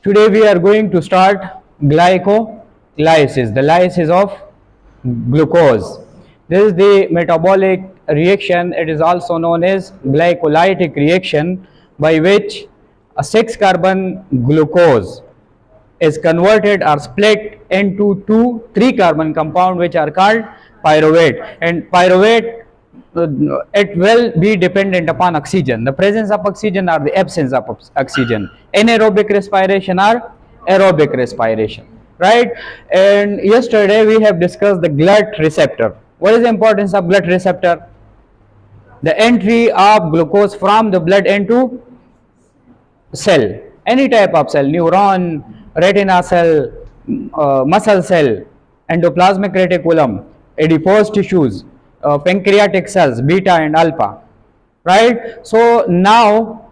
Today we are going to start glycolysis, the lysis of glucose. This is the metabolic reaction. It is also known as glycolytic reaction, by which a 6-carbon glucose is converted or split into two 3-carbon compound, which are called pyruvate. And pyruvate, it will be dependent upon oxygen, the presence of oxygen or the absence of oxygen, anaerobic respiration or aerobic respiration, right? And yesterday we have discussed the glut receptor. What is the importance of glut receptor? The entry of glucose from the blood into cell, any type of cell, neuron, retina cell, muscle cell, endoplasmic reticulum, adipose tissues, pancreatic cells, beta and alpha, right? So now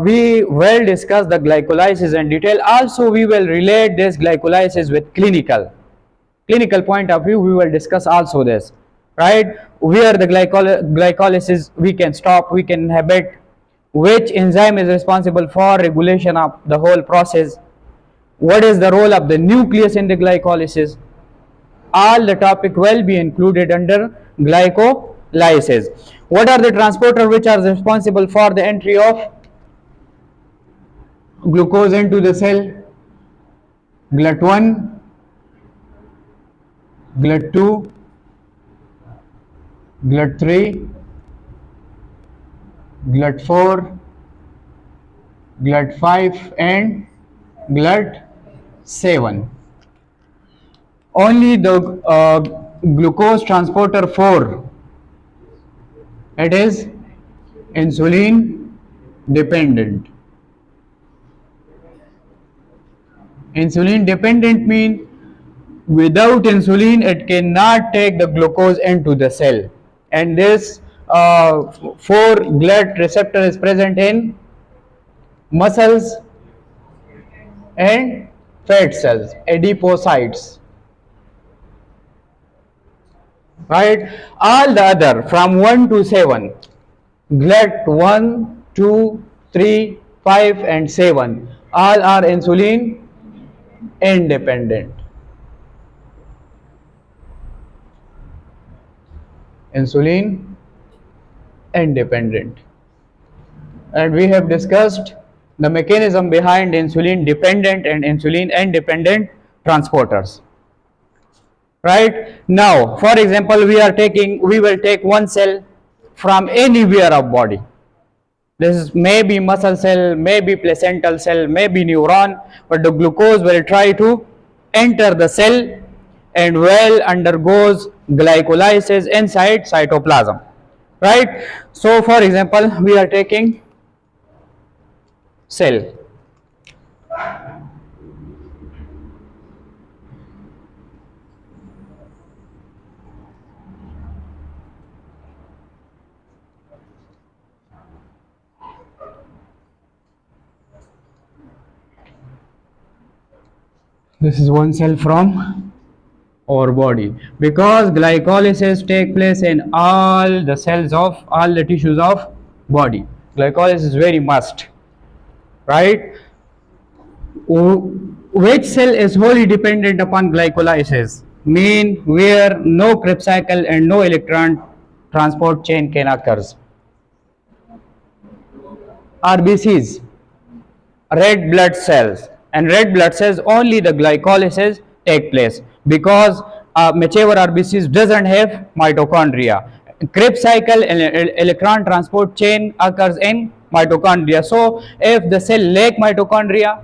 we will discuss the glycolysis in detail. Also we will relate this glycolysis with clinical point of view. We will discuss also this, right? Where the glycolysis we can stop, we can inhibit, which enzyme is responsible for regulation of the whole process, what is the role of the nucleus in the glycolysis. All the topic will be included under glycolysis. What are the transporters which are responsible for the entry of glucose into the cell? GLUT1, GLUT2, GLUT3, GLUT4, GLUT5 and GLUT7. Only the glucose transporter 4, it is insulin dependent. Insulin dependent means without insulin it cannot take the glucose into the cell, and this 4 glut receptor is present in muscles and fat cells, adipocytes, right? All the other from 1 to 7, glut 1, 2, 3, 5 and 7, all are insulin independent. Insulin independent. And we have discussed the mechanism behind insulin dependent and insulin independent transporters, right? Now for example, we will take one cell from anywhere of body. This is maybe muscle cell, maybe placental cell, maybe neuron, but the glucose will try to enter the cell and well undergoes glycolysis inside cytoplasm, right? So for example, we are taking cell. This is one cell from our body, because glycolysis take place in all the cells of all the tissues of body. Glycolysis is very must, right? Which cell is wholly dependent upon glycolysis? Mean where no Krebs cycle and no electron transport chain can occur. RBCs, red blood cells, and red blood cells only the glycolysis take place, because mature RBCs doesn't have mitochondria. Krebs cycle and electron transport chain occurs in mitochondria. So if the cell lack mitochondria,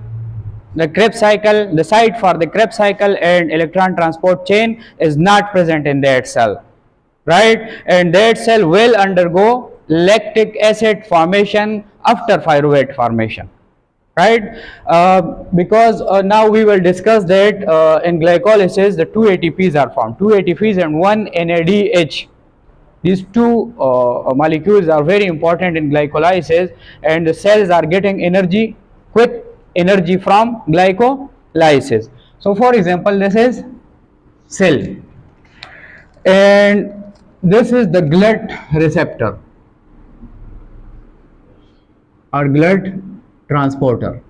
the Krebs cycle, the site for the Krebs cycle and electron transport chain is not present in that cell, right? And that cell will undergo lactic acid formation after pyruvate formation, right? Because now we will discuss that in glycolysis the 2 ATPs are formed, 2 ATPs and 1 NADH. These two molecules are very important in glycolysis, and the cells are getting energy, quick energy from glycolysis. So for example, this is cell and this is the glut receptor or glut transporter.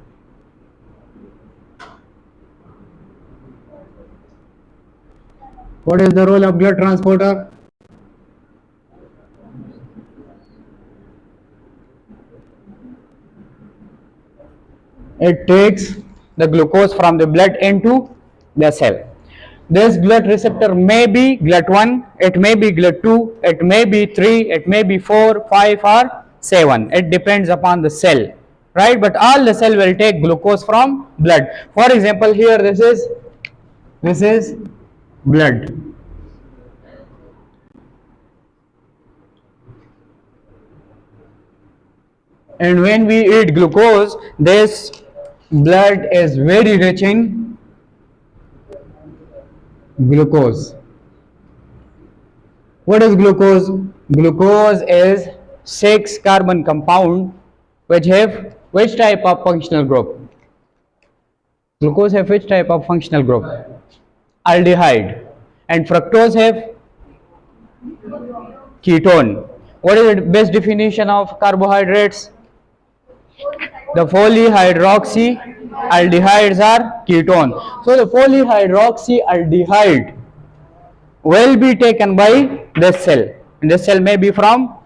What is the role of blood transporter? It takes the glucose from the blood into the cell. This GLUT receptor may be GLUT1, it may be GLUT2, it may be 3, it may be 4, 5 or 7. It depends upon the cell, right? But all the cell will take glucose from blood. For example, here this is blood. And when we eat glucose, this blood is very rich in glucose. What is glucose? Glucose is 6 carbon compound which have which type of functional group? Glucose have which type of functional group? Aldehyde. And fructose have ketone. What is the best definition of carbohydrates? The polyhydroxy aldehydes are ketone. So the polyhydroxyaldehyde will be taken by this cell, and this cell may be from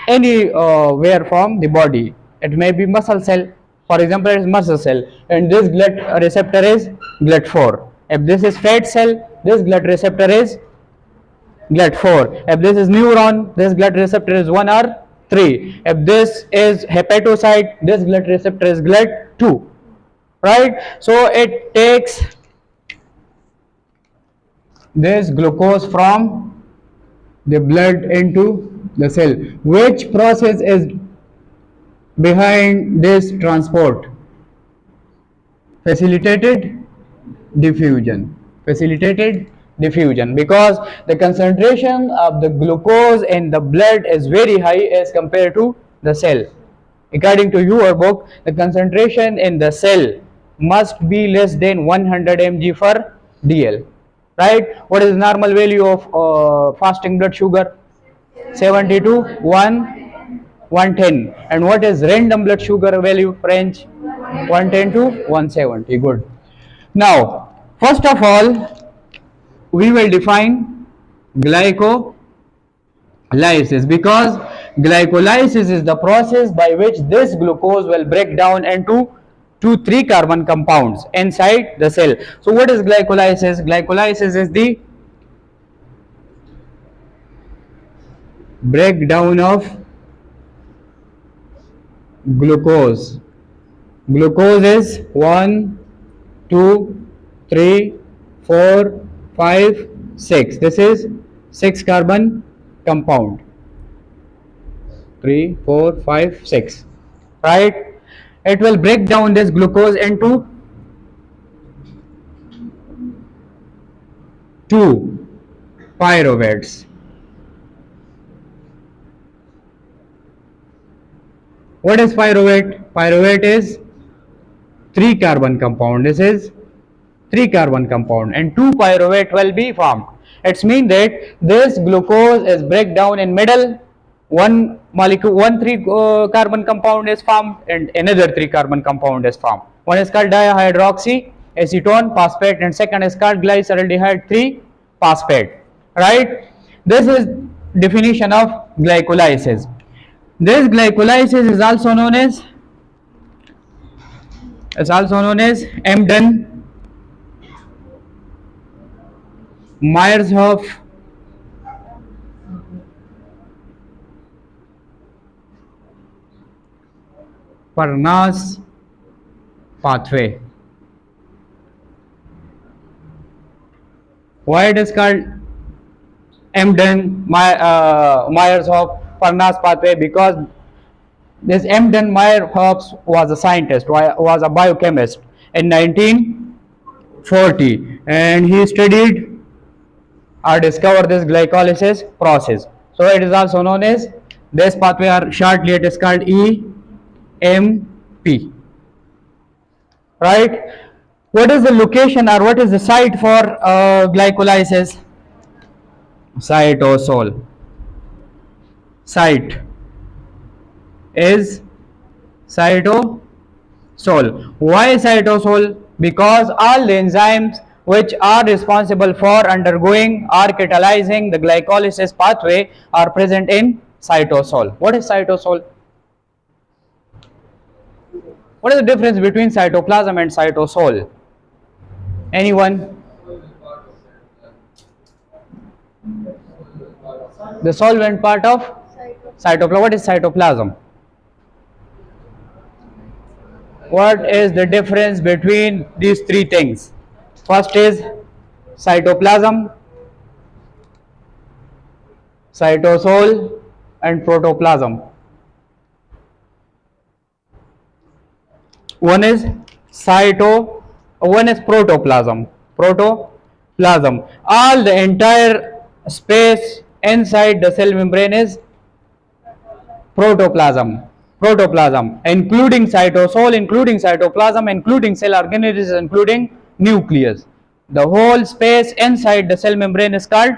anywhere from the body. It may be muscle cell, for example it is muscle cell, and this GLUT receptor is GLUT4. If this is fat cell, this GLUT receptor is GLUT4. If this is neuron, this GLUT receptor is 1 or 3. If this is hepatocyte, this GLUT receptor is GLUT2, right? So it takes this glucose from the blood into the cell. Which process is behind this transport? Facilitated diffusion. Facilitated diffusion, because the concentration of the glucose in the blood is very high as compared to the cell. According to your book, the concentration in the cell must be less than 100 mg per dl, right? What is the normal value of fasting blood sugar? 70 to 110. And what is random blood sugar value range? 110 to 170. Good. Now, first of all, we will define glycolysis, because glycolysis is the process by which this glucose will break down into 2-3 carbon compounds inside the cell. So what is glycolysis? Glycolysis is the breakdown of glucose. Glucose is 1, 2, 3, 4, 5, 6. This is 6 carbon compound. 3, 4, 5, 6. Right? It will break down this glucose into 2 pyruvates. What is pyruvate? Pyruvate is 3 carbon compound. This is 3 carbon compound, and 2 pyruvate will be formed. It means that this glucose is break down in middle. One molecule, 3 carbon compound is formed, and another 3 carbon compound is formed. One is called dihydroxy acetone phosphate, and second is called glyceraldehyde 3 phosphate. Right? This is definition of glycolysis. This glycolysis is also known as Embden Meyerhof Parnas pathway. Why it is called Embden-Meyerhof Parnas pathway? Because this Embden-Meyerhof was a scientist, was a biochemist in 1940, and he studied or discovered this glycolysis process. So it is also known as this pathway, or shortly it is called EMP. Right? What is the location or what is the site for glycolysis? Cytosol. Site is cytosol. Why cytosol? Because all the enzymes which are responsible for undergoing or catalyzing the glycolysis pathway are present in cytosol. What is cytosol? What is the difference between cytoplasm and cytosol? Anyone? The solvent part of cytoplasm. What is cytoplasm? What is the difference between these three things? First is cytoplasm, cytosol, and protoplasm. One is one is protoplasm. Protoplasm. All the entire space inside the cell membrane is protoplasm. Protoplasm, including cytosol, including cytoplasm, including cell organelles, including nucleus. The whole space inside the cell membrane is called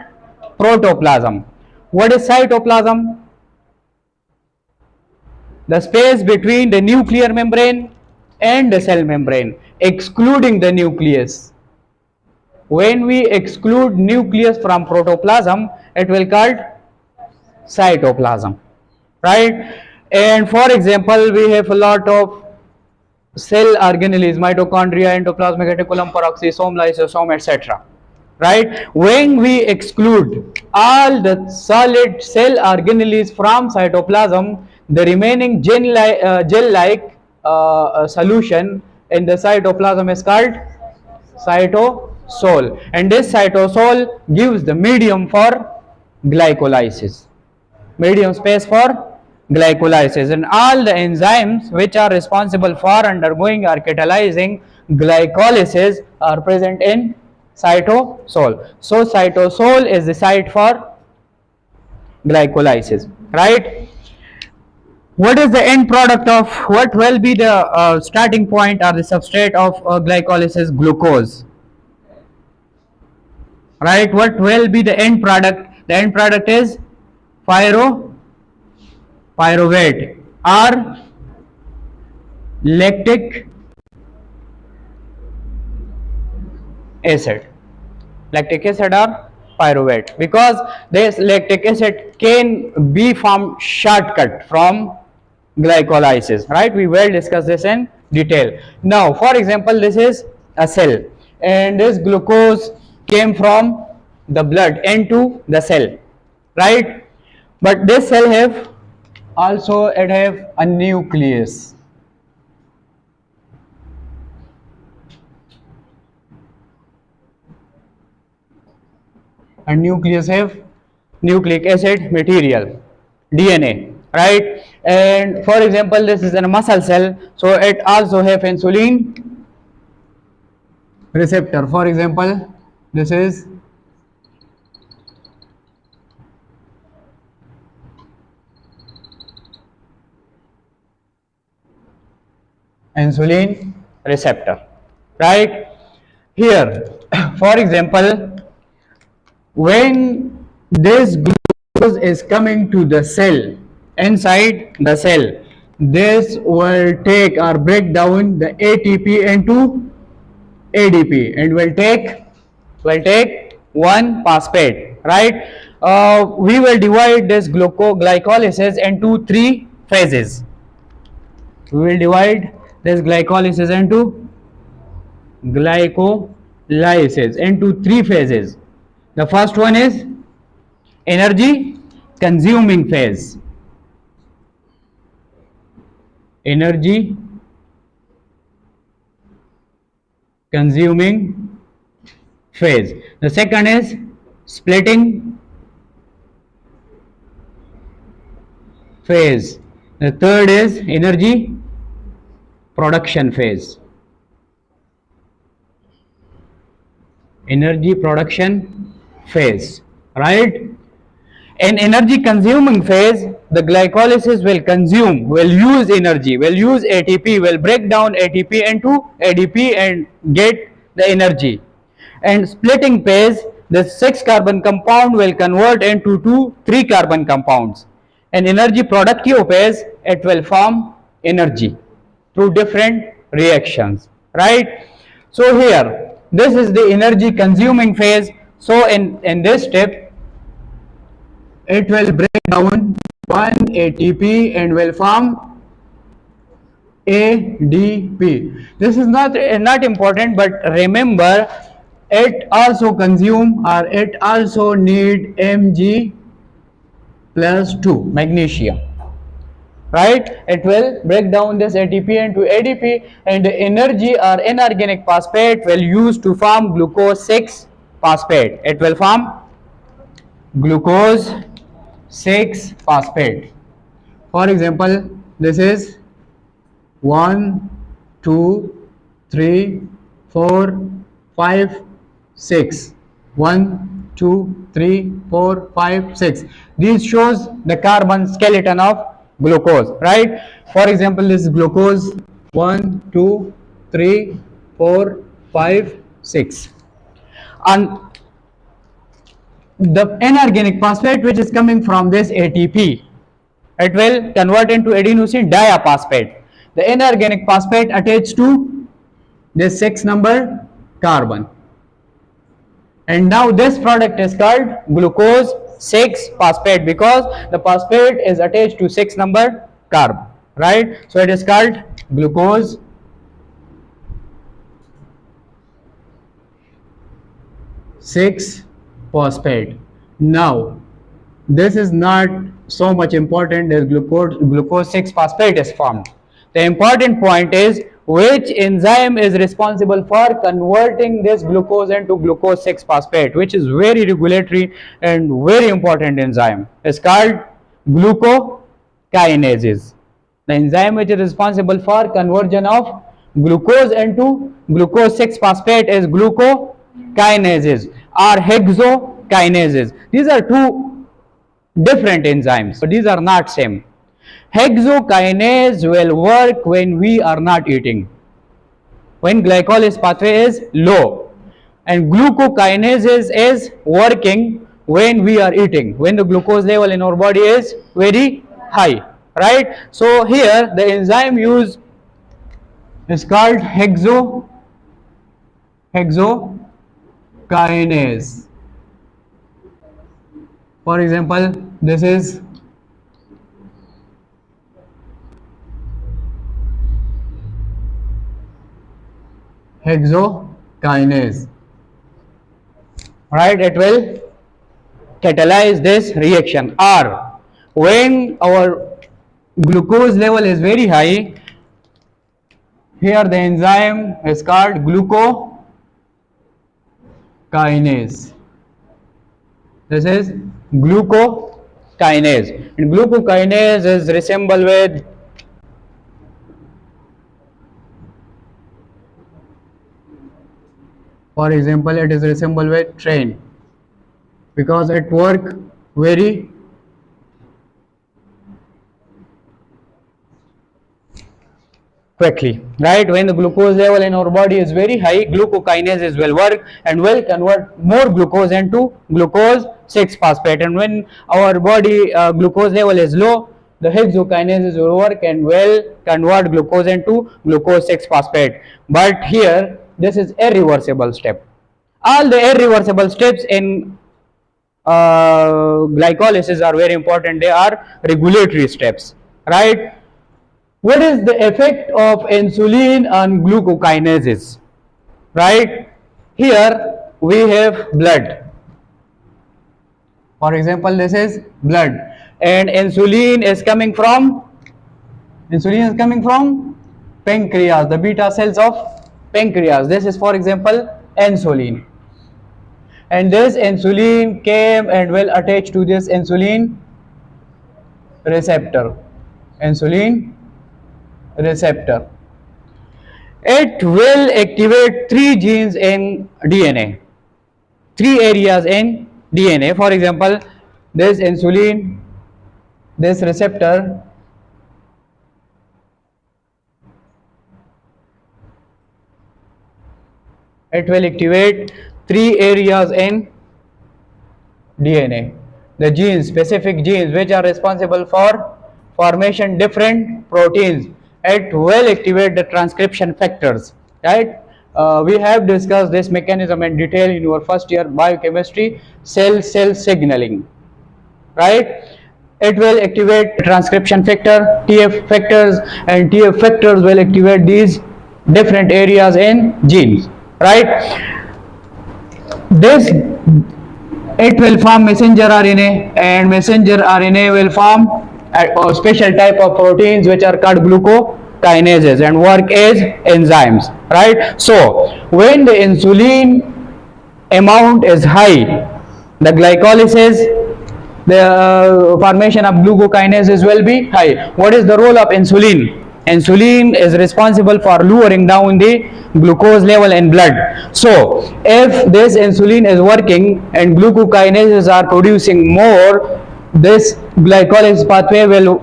protoplasm. What is cytoplasm? The space between the nuclear membrane and the cell membrane, excluding the nucleus. When we exclude nucleus from protoplasm, it will called cytoplasm, right? And for example, we have a lot of cell organelles, mitochondria, endoplasmic reticulum, peroxisome, lysosome, etc. Right? When we exclude all the solid cell organelles from cytoplasm, the remaining gel-like solution in the cytoplasm is called cytosol, and this cytosol gives the medium for glycolysis, medium space for glycolysis, and all the enzymes which are responsible for undergoing or catalyzing glycolysis are present in cytosol. So cytosol is the site for glycolysis, right? What is the end product of, what will be the starting point or the substrate of glycolysis? Glucose, right? What will be the end product? The end product is pyruvate or lactic acid. Lactic acid or pyruvate, because this lactic acid can be formed shortcut from glycolysis, right? We will discuss this in detail. Now, for example, this is a cell, and this glucose came from the blood into the cell, right? But this cell have also it have a nucleus. And nucleus have nucleic acid material, DNA, right? And for example, this is a muscle cell, so it also have insulin receptor. For example, this is insulin receptor, right? Here, for example, when this glucose is coming to the cell, inside the cell, this will take or break down the ATP into ADP and will take 1-phosphate, right? We will divide this glycolysis into 3 phases. We will divide this glycolysis into 3 phases. The first one is energy consuming phase. Energy consuming phase. The second is splitting phase. The third is energy production phase. Energy production phase, right? In energy consuming phase, the glycolysis will use energy, will use ATP, will break down ATP into ADP and get the energy. And splitting phase, the 6-carbon compound will convert into 3 carbon compounds. In energy productive phase, it will form energy through different reactions, right? So here, this is the energy consuming phase. So in this step, it will break down 1 ATP and will form ADP. This is not important, but remember it also consume or it also need Mg plus 2 magnesium, right? It will break down this ATP into ADP, and the energy or inorganic phosphate will use to form glucose 6 phosphate. It will form glucose 6 phosphate. For example, this is 1, 2, 3, 4, 5, 6. 1, 2, 3, 4, 5, 6. This shows the carbon skeleton of glucose, right? For example, this is glucose 1, 2, 3, 4, 5, 6. And the inorganic phosphate which is coming from this ATP, it will convert into adenosine diphosphate. The inorganic phosphate attached to this 6 number carbon, and now this product is called glucose 6 phosphate because the phosphate is attached to 6 number carbon, right? So it is called glucose 6 phosphate. Now this is not so much important as glucose 6 phosphate is formed. The important point is which enzyme is responsible for converting this glucose into glucose 6 phosphate, which is very regulatory and very important enzyme. It's called glucokinases. The enzyme which is responsible for conversion of glucose into glucose 6 phosphate is glucokinases or hexokinases. These are two different enzymes, but these are not same. Hexokinase will work when we are not eating, when glycolysis pathway is low, and glucokinases is working when we are eating, when the glucose level in our body is very high, right? So here the enzyme used is called hexokinase. For example, this is hexokinase, right? It will catalyze this reaction, or when our glucose level is very high, here the enzyme is called glucokinase. This is glucokinase, and glucokinase is resemble with for example, it is resemble with train because it work very quickly, right? When the glucose level in our body is very high, glucokinases will work and will convert more glucose into glucose 6 phosphate, and when our body glucose level is low, the hexokinases will work and will convert glucose into glucose 6 phosphate. But here this is irreversible step. All the irreversible steps in glycolysis are very important. They are regulatory steps, right? What is the effect of insulin on glucokinases, right? Here we have blood. For example, this is blood, and insulin is coming from pancreas, the beta cells of pancreas. This is, for example, insulin, and this insulin came and will attach to this insulin receptor. It will activate 3 genes in DNA, 3 areas in DNA. For example, this insulin, this receptor, it will activate 3 areas in DNA. The genes, specific genes which are responsible for formation different proteins. It will activate the transcription factors, right? We have discussed this mechanism in detail in your first year biochemistry, cell signaling, right? It will activate transcription factor, TF factors, and TF factors will activate these different areas in genes, right? This it will form messenger RNA, and messenger RNA will form a special type of proteins which are called glucokinases and work as enzymes, right? So when the insulin amount is high, the glycolysis, the formation of glucokinases will be high. What is the role of insulin? Insulin is responsible for lowering down the glucose level in blood. So if this insulin is working and glucokinases are producing more, this glycolysis pathway will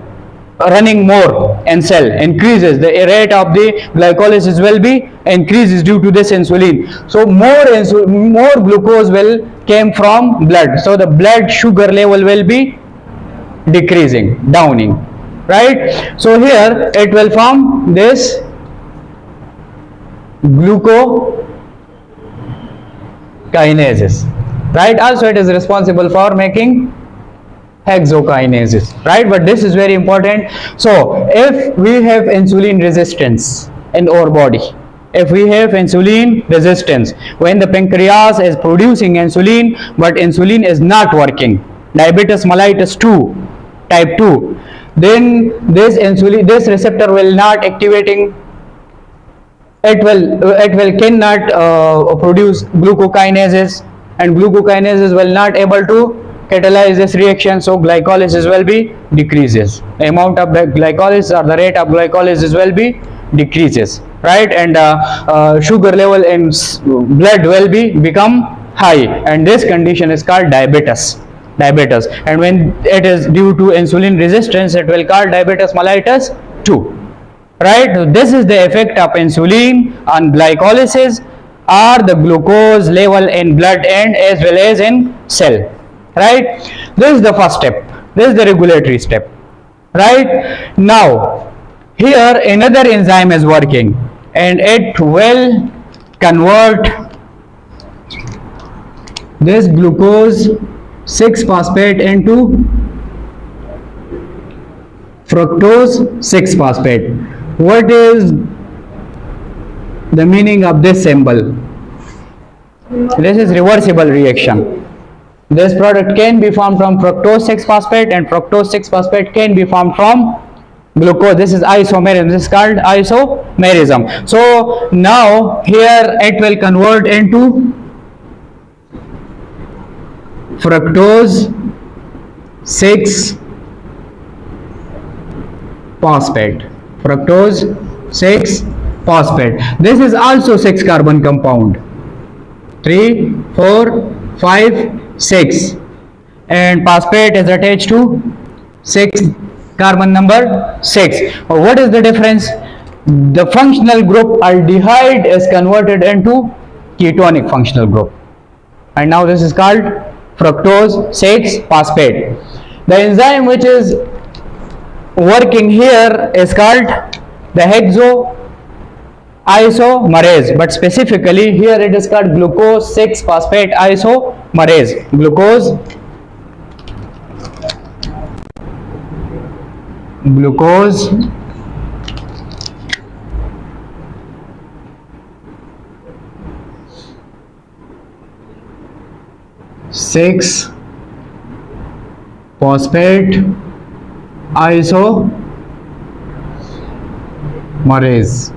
running more in cell, increases the rate of the glycolysis will be increases due to this insulin. So more glucose will came from blood, so the blood sugar level will be decreasing, downing, right? So here it will form this glucokinases, right? Also it is responsible for making hexokinases, right? But this is very important. So if we have insulin resistance in our body, if we have insulin resistance, when the pancreas is producing insulin but insulin is not working, diabetes mellitus 2 type 2, then this receptor will not activating, it will cannot produce glucokinases, and glucokinases will not able to catalyze this reaction, so glycolysis will be decreases, the amount of glycolysis or the rate of glycolysis will be decreases, right? And sugar level in blood will be become high, and this condition is called diabetes, and when it is due to insulin resistance, it will call diabetes mellitus 2, right? So this is the effect of insulin on glycolysis or the glucose level in blood and as well as in cell, right? This is the first step, this is the regulatory step, right? Now here another enzyme is working and it will convert this glucose 6-phosphate into fructose 6-phosphate. What is the meaning of this symbol? This is reversible reaction. This product can be formed from fructose 6-phosphate, and fructose 6-phosphate can be formed from glucose. This is isomerism. This is called isomerism. So now here it will convert into fructose 6-phosphate. Fructose 6-phosphate. This is also 6 carbon compound. 3, 4, 5, 6, and phosphate is attached to 6 carbon number 6. What is the difference? The functional group aldehyde is converted into ketonic functional group, and now this is called fructose 6-phosphate. The enzyme which is working here is called the isomerase, but specifically here it is called glucose 6-phosphate isomerase. Glucose 6-phosphate isomerase.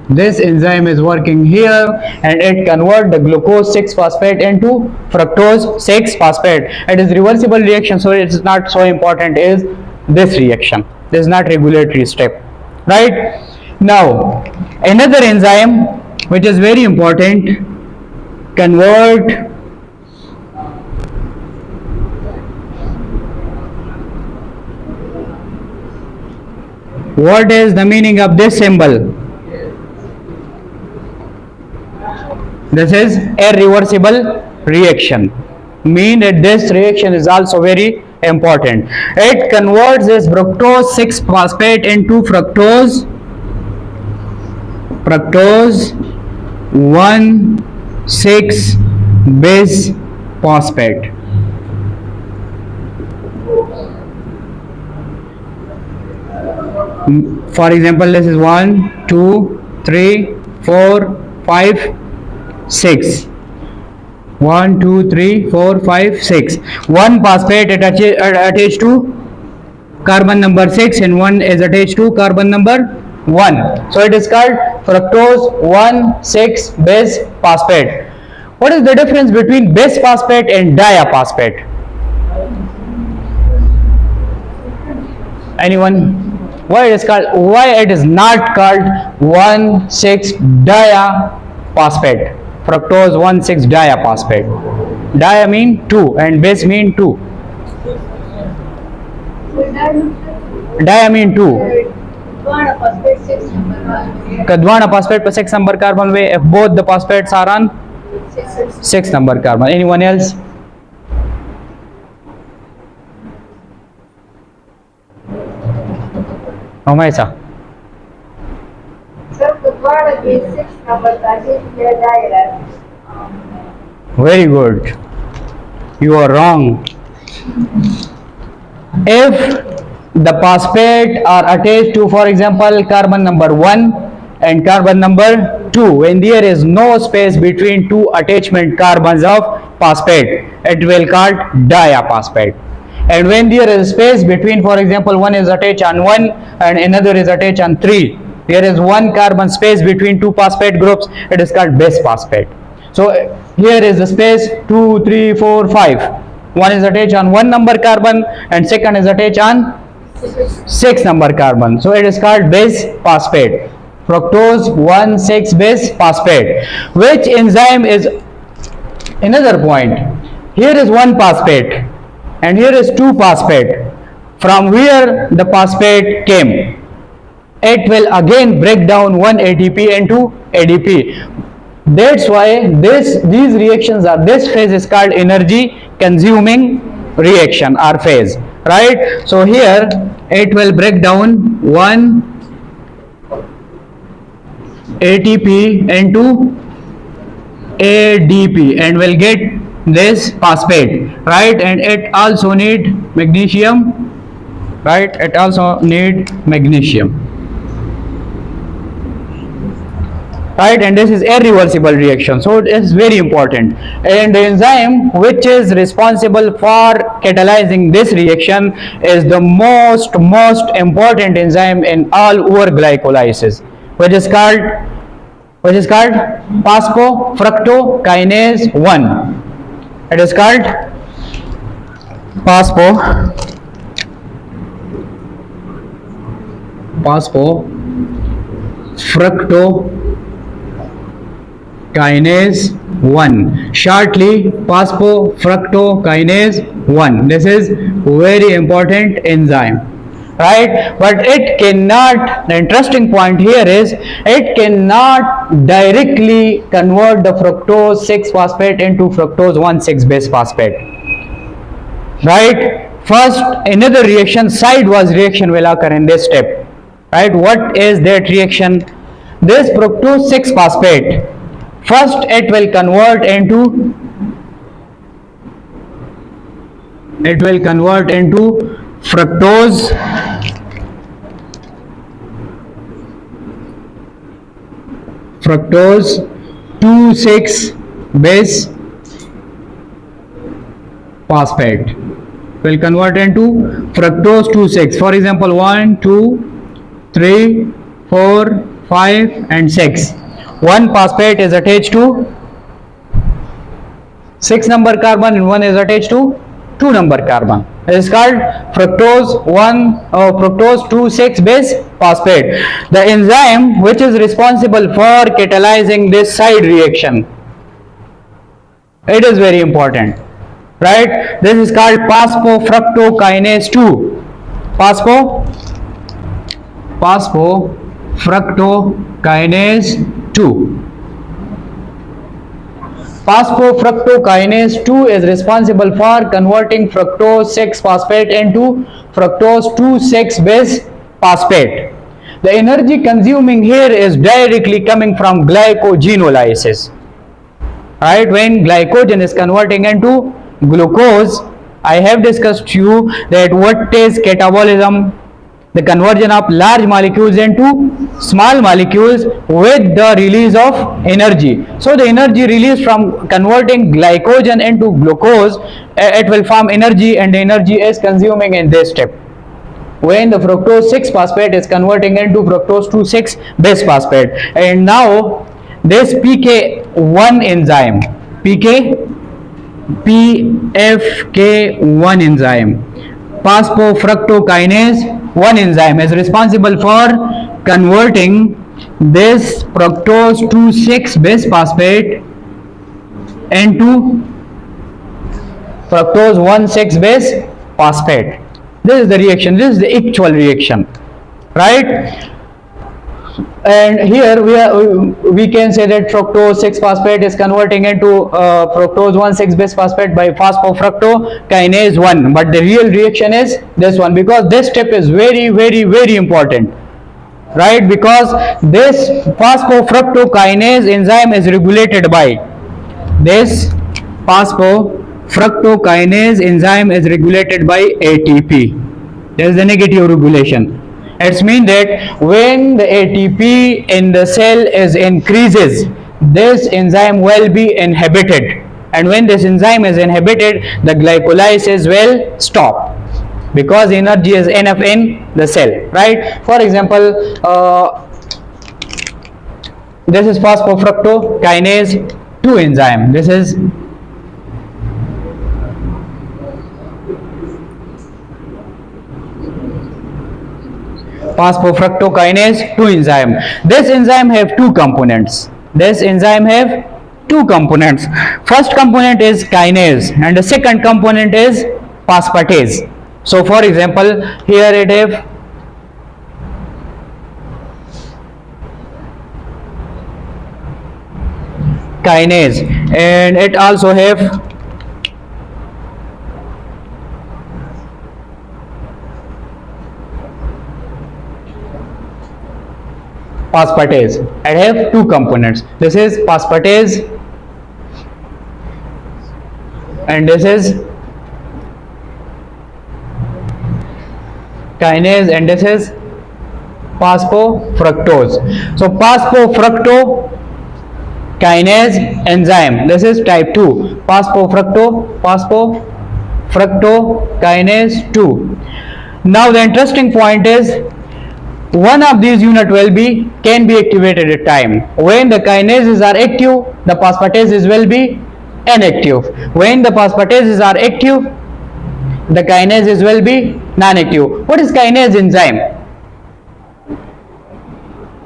This enzyme is working here and it converts the glucose 6-phosphate into fructose 6-phosphate. It is reversible reaction, so it is not so important as this reaction. This is not regulatory step, right? Now another enzyme which is very important, convert what is the meaning of this symbol? This is irreversible reaction, mean that this reaction is also very important. It converts this fructose 6-phosphate into fructose 1,6 base phosphate. For example, this is 1, 2, 3, 4, 5, 6. 1, 2, 3, 4, 5, 6. One phosphate attached to carbon number 6 and one is attached to carbon number 1. So it is called fructose 1,6 base phosphate. What is the difference between base phosphate and diaphosphate? Anyone? Why it is not called 1,6 diaphosphate? Fructose 1,6 diaphosphate. Dia mean 2 and base mean 2. Dia mean 2. Kadwana phosphate per 6 number carbon way if both the phosphates are on 6 number carbon. Anyone else? Omaisa. Very good. You are wrong. If the phosphate are attached to, for example, carbon number 1 and carbon number 2, when there is no space between two attachment carbons of phosphate, it will called diaphosphate. And when there is space between, for example, one is attached on 1 and another is attached on 3, there is one carbon space between two phosphate groups, it is called base phosphate. So here is the space 2, 3, 4, 5. One is attached on 1 number carbon and second is attached on 6 number carbon. So it is called base phosphate. Fructose 1,6 base phosphate. Which enzyme is another point? Here is one phosphate and here is two phosphate. From where the phosphate came? It will again break down one ATP into ADP. That's why this phase is called energy consuming reaction or phase, right? So here it will break down one ATP into ADP and will get this phosphate, right? And it also need magnesium, right? It also need magnesium, right? And this is irreversible reaction, so it is very important. And the enzyme which is responsible for catalyzing this reaction is the most important enzyme in all our glycolysis, which is called phosphofructokinase 1. It is called phosphofructokinase 1, shortly phosphofructokinase 1. This is very important enzyme, right? But it cannot, the interesting point here is it cannot directly convert the fructose 6 phosphate into fructose 1,6 base phosphate, right? First another reaction, sidewise reaction will occur in this step, right? What is that reaction? This fructose 6 phosphate, first it will convert into fructose 2,6 base phosphate, will convert into fructose 2,6. For example, 1, 2, 3, 4, 5 and 6. One phosphate is attached to 6 number carbon and one is attached to 2 number carbon. It is called fructose 2,6 base phosphate. The enzyme which is responsible for catalyzing this side reaction, it is very important, right? This is called phosphofructokinase 2. Phosphofructokinase 2. Phosphofructokinase 2 is responsible for converting fructose 6 phosphate into fructose 2,6 base phosphate. The energy consuming here is directly coming from glycogenolysis. Right, when glycogen is converting into glucose, I have discussed to you that what is catabolism, the conversion of large molecules into small molecules with the release of energy. So the energy released from converting glycogen into glucose, it will form energy, and the energy is consuming in this step. When the fructose 6 phosphate is converting into fructose 2 6 base phosphate, and now this PK1 enzyme, PFK1 enzyme, phosphofructokinase 1 enzyme, is responsible for converting this fructose 2 6 base phosphate into fructose 1 6 base phosphate. This is the reaction, this is the actual reaction, right? And here we can say that fructose 6 phosphate is converting into fructose 1 6 base phosphate by phosphofructokinase 1, but the real reaction is this one, because this step is very important, right? Because this phosphofructokinase enzyme is regulated by this phosphofructokinase enzyme is regulated by ATP. There is a negative regulation. It means that when the ATP in the cell is increases, this enzyme will be inhibited, and when this enzyme is inhibited, the glycolysis will stop, because energy is enough in the cell, right? For example, this is phosphofructokinase 2 enzyme. This is phosphofructokinase 2 enzyme. This enzyme have two components. First component is kinase, and the second component is phosphatase. So for example, here it have kinase, and it also have phosphatase. I have two components. This is phosphatase and this is kinase, and this is phosphofructose. So phosphofructokinase enzyme, this is type 2, phosphofructokinase 2. Now the interesting point is, one of these unit can be activated at time. When the kinases are active, the phosphatases will be inactive. When the phosphatases are active, the kinases will be non-active. What is kinase enzyme?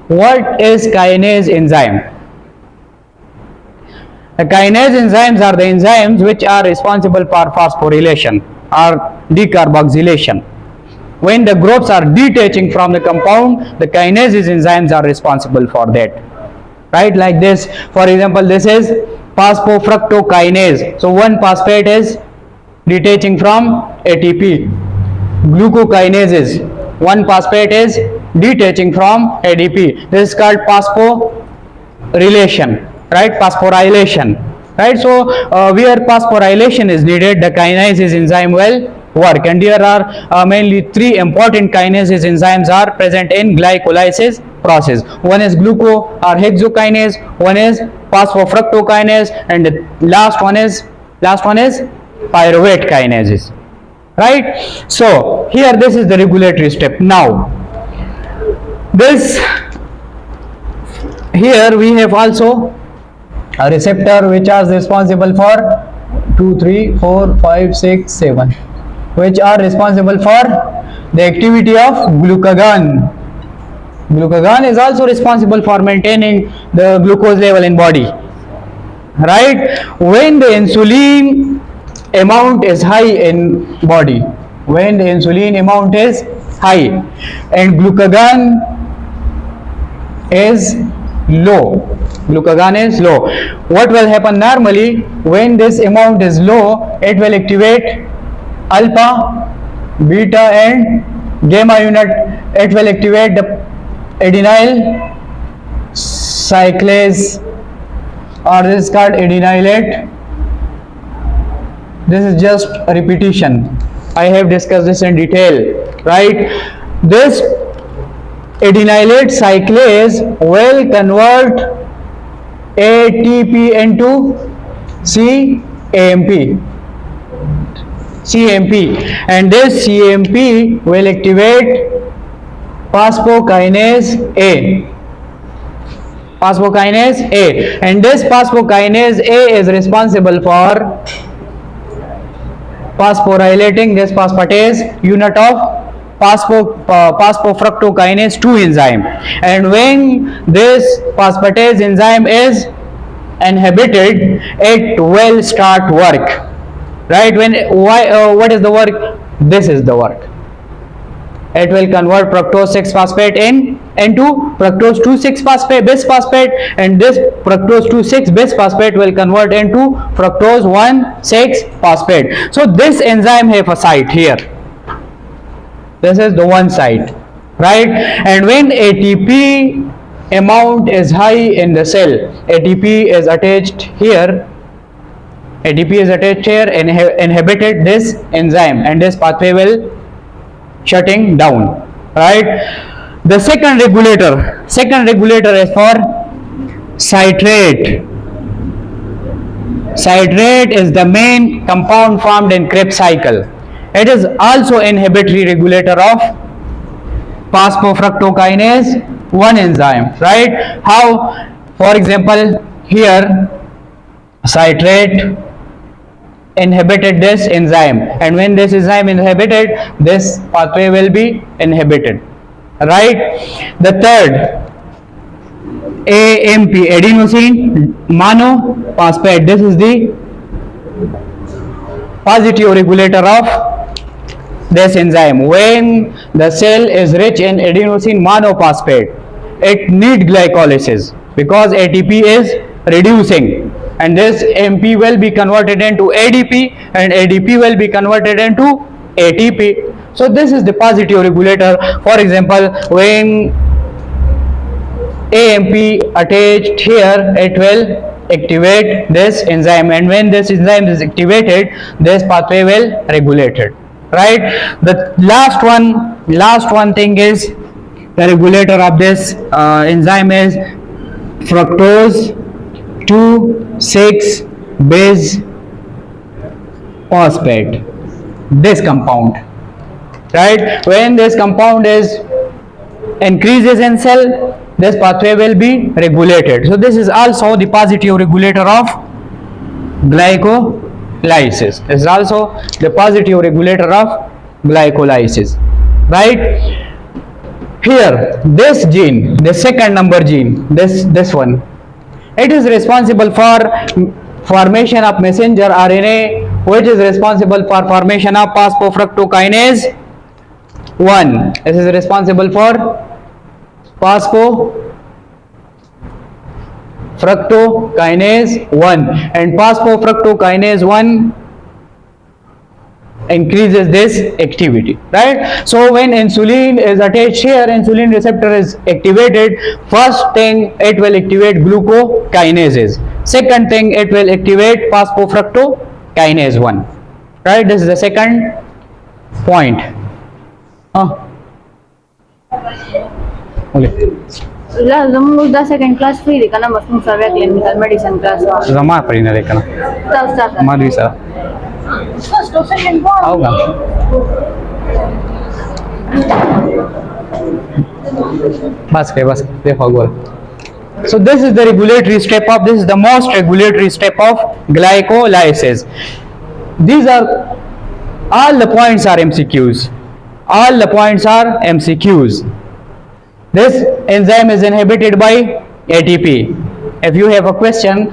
What is kinase enzyme? The kinase enzymes are the enzymes which are responsible for phosphorylation or decarboxylation. When the groups are detaching from the compound, the kinases enzymes are responsible for that, right? Like this, for example, this is phosphofructokinase. So one phosphate is detaching from ATP. Glucokinases, one phosphate is detaching from ADP. This is called phosphorylation, right? Phosphorylation, right? So where phosphorylation is needed, the kinases enzyme will work, and there are mainly three important kinases enzymes are present in glycolysis process. One is gluco or hexokinase, one is phosphofructokinase, and the last one is pyruvate kinases, right? So here this is the regulatory step. Now this here we have also a receptor which is responsible for 2 3 4 5 6 7, which are responsible for the activity of glucagon. Glucagon is also responsible for maintaining the glucose level in body, right? When the insulin amount is high in body, when the insulin amount is high and glucagon is low, what will happen normally? When this amount is low, it will activate alpha, beta and gamma unit. It will activate the adenyl cyclase, or this is called adenylate. This is just a repetition. I have discussed this in detail, right? This adenylate cyclase will convert ATP into CAMP, and this CAMP will activate phosphokinase A, and this phosphokinase A is responsible for phosphorylating this phosphatase unit of phosphofructokinase 2 enzyme, and when this phosphatase enzyme is inhibited, it will start work, right? What is the work? This is the work. It will convert fructose 6-phosphate into fructose 2,6-phosphate bisphosphate, and this fructose 2,6 bisphosphate will convert into fructose 1,6-phosphate. So this enzyme have a site here. This is the one site, right? And when ATP amount is high in the cell, ATP is attached here, and inhibited this enzyme, and this pathway will shutting down, right? The second regulator is for citrate. Citrate is the main compound formed in Krebs cycle. It is also inhibitory regulator of phosphofructokinase 1 enzyme, right? How? For example, here citrate inhibited this enzyme, and when this enzyme inhibited, this pathway will be inhibited, right? The third, AMP, adenosine monophosphate. This is the positive regulator of this enzyme. When the cell is rich in adenosine monophosphate, it needs glycolysis because ATP is reducing, and this MP will be converted into ADP, and ADP will be converted into ATP. So this is the positive regulator. For example, when AMP attached here, it will activate this enzyme, and when this enzyme is activated, this pathway will regulated, right? The last one thing is the regulator of this enzyme is fructose 2,6 bisphosphate, this compound, right? When this compound is increases in cell, this pathway will be regulated. So this is also the positive regulator of glycolysis. This is also the positive regulator of glycolysis, right? Here, this gene, the second number gene, this one, it is responsible for formation of messenger RNA, which is responsible for formation of phosphofructokinase 1. This is responsible for phosphofructokinase 1, and phosphofructokinase 1 increases this activity, right? So when insulin is attached here, insulin receptor is activated. First thing, it will activate glucokinases. Second thing, it will activate phosphofructokinase 1, right? This is the second point. Lazım burada second class free di kana masuk survey clinical medicine class wa. Zama pari na lekana. Start. Madhu sir. First or second one. Aoga. Bas देखो गोल. So this is the regulatory step of, this is the most regulatory step of glycolysis. These are all the points are MCQs. All the points are MCQs. This enzyme is inhibited by ATP. If you have a question,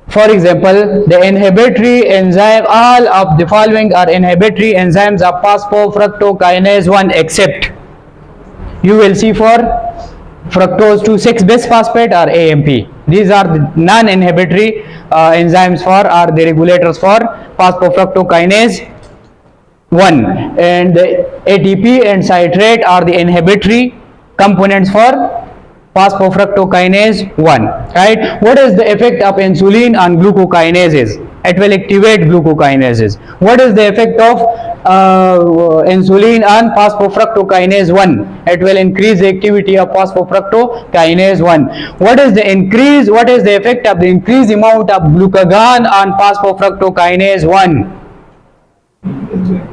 for example, the inhibitory enzyme, all of the following are inhibitory enzymes of phosphofructokinase 1 except, you will see for fructose 2,6 bisphosphate or AMP. These are the non-inhibitory enzymes for, are the regulators for phosphofructokinase 1, and the ATP and citrate are the inhibitory components for phosphofructokinase 1, right? What is the effect of insulin on glucokinases? It will activate glucokinases. What is the effect of insulin on phosphofructokinase 1? It will increase the activity of phosphofructokinase 1. What is the effect of the increased amount of glucagon on phosphofructokinase 1?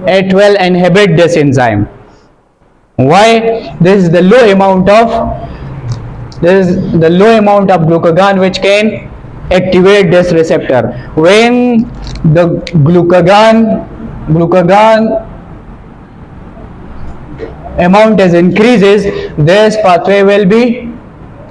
It will inhibit this enzyme. Why? This is the low amount of glucagon which can activate this receptor. When the glucagon amount increases, this pathway will be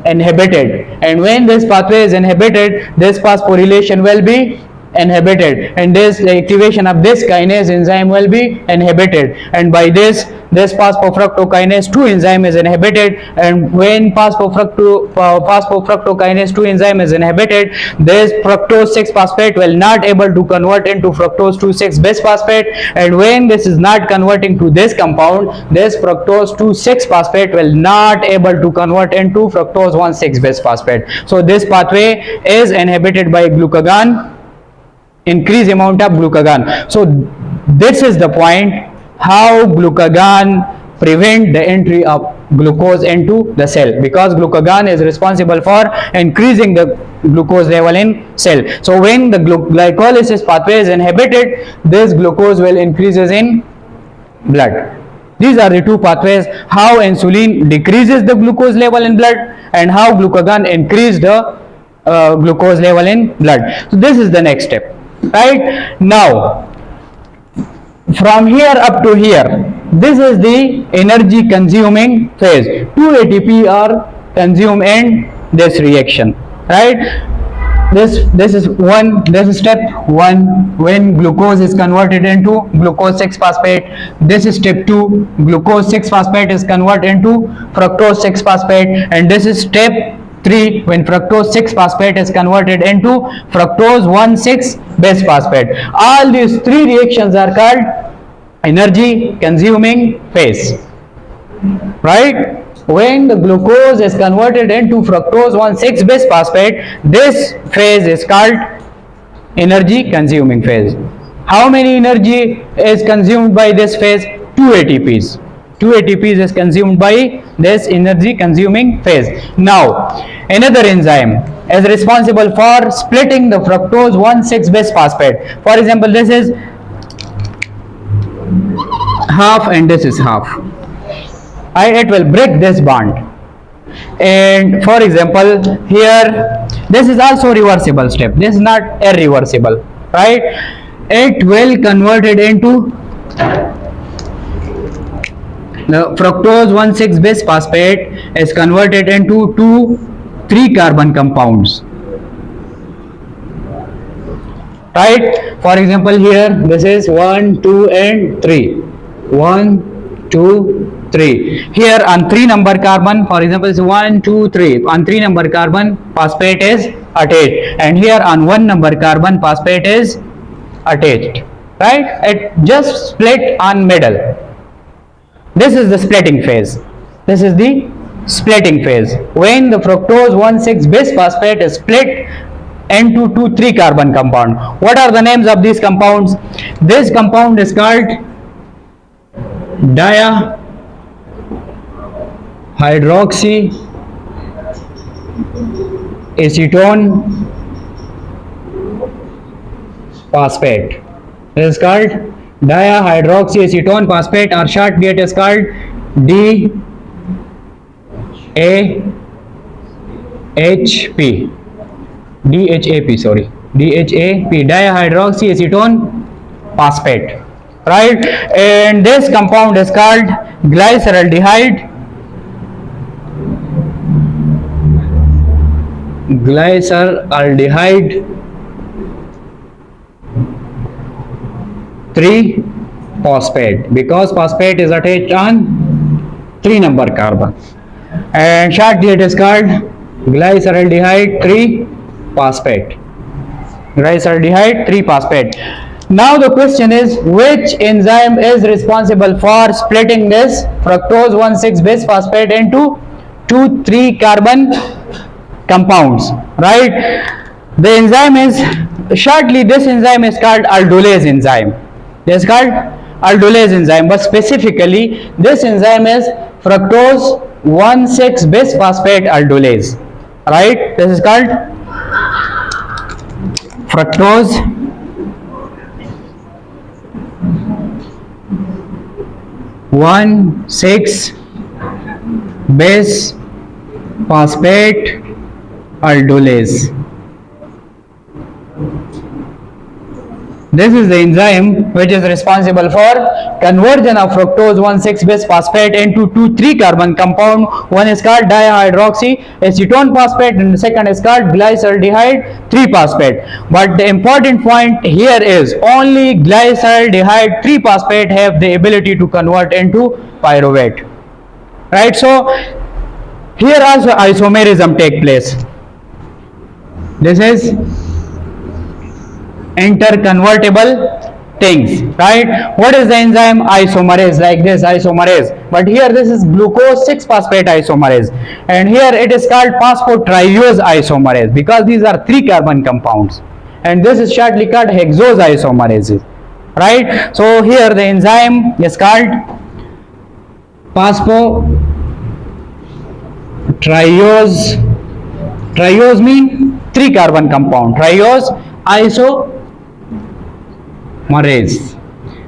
inhibited, and when this pathway is inhibited, this phosphorylation will be inhibited, and this the activation of this kinase enzyme will be inhibited, and by this phosphofructokinase 2 enzyme is inhibited, and when phosphofructokinase 2 enzyme is inhibited, this fructose 6 phosphate will not able to convert into fructose 2,6 bisphosphate, and when this is not converting to this compound, this fructose 2,6 phosphate will not able to convert into fructose 1,6 bisphosphate. So this pathway is inhibited by glucagon, increased amount of glucagon. So this is the point how glucagon prevent the entry of glucose into the cell, because glucagon is responsible for increasing the glucose level in cell. So when the glycolysis pathway is inhibited, this glucose will increases in blood. These are the two pathways, how insulin decreases the glucose level in blood and how glucagon increase the glucose level in blood. So this is the next step. Right now, from here up to here, this is the energy consuming phase. 2 ATP are consumed in this reaction, right? This is step 1, when glucose is converted into glucose 6 phosphate. This is step 2, glucose 6 phosphate is converted into fructose 6 phosphate, and this is step 3, when fructose 6 phosphate is converted into fructose 1,6 bisphosphate. All these 3 reactions are called energy consuming phase, right? When the glucose is converted into fructose 1,6 bisphosphate, this phase is called energy consuming phase. How many energy is consumed by this phase? 2 ATPs. 2 ATPs is consumed by this energy consuming phase. Now, another enzyme is responsible for splitting the fructose 1,6 bisphosphate. For example, this is half and this is half. It will break this bond. And for example, here this is also reversible step. This is not irreversible, right? It will convert it into the fructose 1,6 bisphosphate is converted into 3 carbon compounds, right? For example, here this is 1, 2 and 3. 1, 2, 3. Here on 3 number carbon, for example, is 1, 2, 3. On 3 number carbon, phosphate is attached, and here on 1 number carbon, phosphate is attached, right? It just split on middle. This is the splitting phase. This is the splitting phase, when the fructose 1,6 bisphosphate is split into 3 carbon compound. What are the names of these compounds? This compound is called dihydroxyacetone phosphate. This is called dihydroxyacetone phosphate, or shortcut is called DHAP, dihydroxyacetone phosphate, right? And this compound is called glyceraldehyde 3 phosphate, because phosphate is attached on 3 number carbon, and shortcut is called glyceraldehyde 3 phosphate. Now the question is, which enzyme is responsible for splitting this fructose 1,6 bisphosphate into 2,3 carbon compounds, right? The enzyme is, shortly this enzyme is called aldolase enzyme. This is called aldolase enzyme, but specifically this enzyme is fructose 1,6 bisphosphate aldolase, right? This is called fructose 1,6 bisphosphate aldolase. This is the enzyme which is responsible for conversion of fructose 1,6 bisphosphate into 2,3 carbon compound. One is called dihydroxyacetone phosphate and the second is called glyceraldehyde 3-phosphate. But the important point here is only glyceraldehyde 3-phosphate have the ability to convert into pyruvate. Right? So here also isomerism take place. This is interconvertible things, right? What is the enzyme? Isomerase, like this isomerase, but here this is glucose 6-phosphate isomerase, and here it is called phosphotriose isomerase because these are 3 carbon compounds, and this is shortly called hexose isomerase, right? So here the enzyme is called phosphotriose. Triose mean 3 carbon compound. Triose isomerase.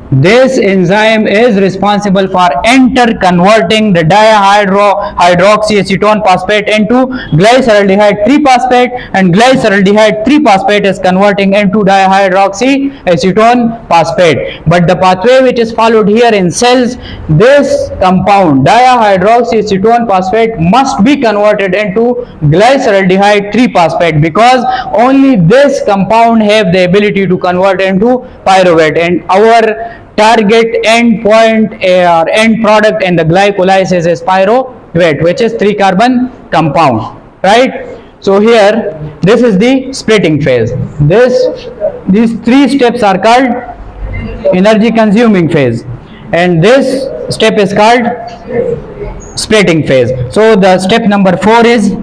This enzyme is responsible for interconverting the dihydroxyacetone phosphate into glyceraldehyde 3-phosphate, and glyceraldehyde 3-phosphate is converting into dihydroxyacetone phosphate. But the pathway which is followed here in cells, this compound dihydroxyacetone phosphate must be converted into glyceraldehyde 3-phosphate because only this compound have the ability to convert into pyruvate, and our target end point or end product in the glycolysis is pyruvate, which is 3 carbon compound, right? So here this is the splitting phase. These 3 steps are called energy consuming phase, and this step is called splitting phase. So the step number 4 is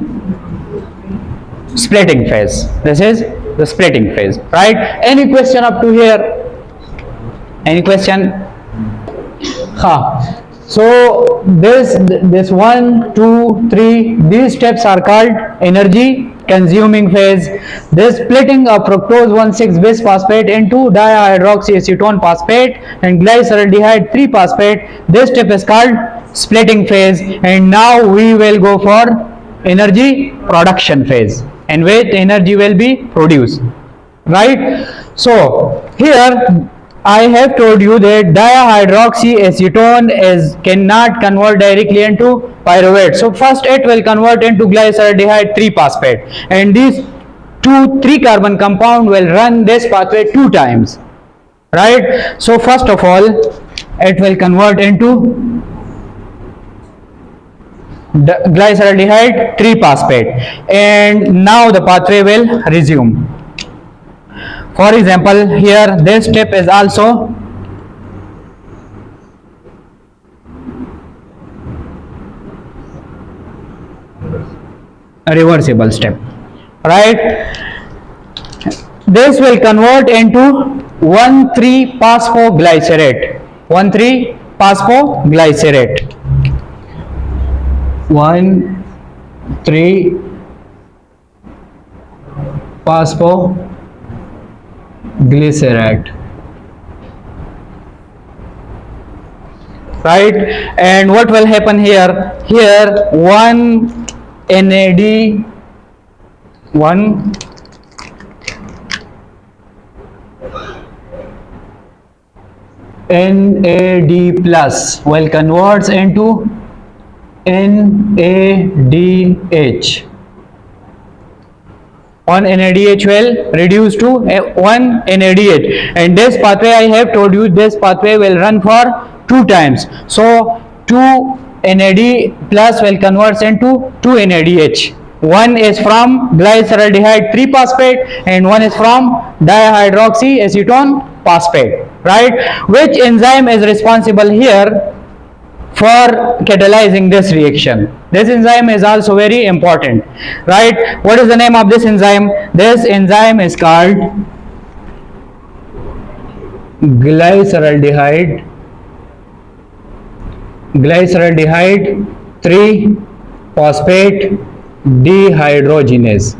splitting phase. This is the splitting phase, right? Any question up to here? Any question? So this 1, 2, 3, these steps are called energy consuming phase. This splitting of fructose 1,6 bisphosphate into dihydroxyacetone phosphate and glyceraldehyde 3-phosphate, this step is called splitting phase. And now we will go for energy production phase, in which energy will be produced, right? So here I have told you that dihydroxyacetone cannot convert directly into pyruvate. So first it will convert into glyceraldehyde 3-phosphate, and these 3 carbon compound will run this pathway 2 times, right? So first of all it will convert into glyceraldehyde 3-phosphate, and now the pathway will resume. For example, here this step is also a reversible step, right? This will convert into 1,3-phosphoglycerate. 1,3-phosphoglycerate. 1,3-phosphoglycerate, right? And what will happen here? Here 1 NAD, 1 NAD plus will converts into NADH. 1 NADH will reduce to 1 NADH, and this pathway I have told you, this pathway will run for 2 times. So 2 NAD plus will convert into 2 NADH, One is from glyceraldehyde 3-phosphate and one is from dihydroxyacetone phosphate, right? Which enzyme is responsible here for catalyzing this reaction? This enzyme is also very important, right? What is the name of this enzyme? This enzyme is called glyceraldehyde 3-phosphate dehydrogenase.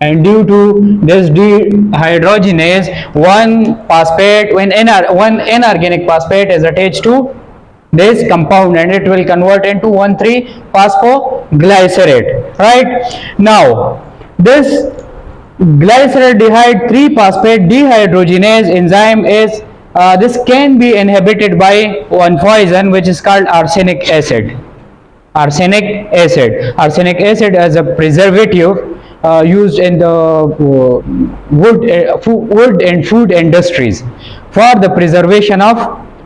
And due to this dehydrogenase, one phosphate, one inorganic phosphate is attached to this compound and it will convert into 1,3-phosphoglycerate, right? Now this glyceraldehyde 3-phosphate dehydrogenase enzyme is this can be inhibited by one poison which is called arsenic acid. Arsenic acid as a preservative used in the wood and food industries for the preservation of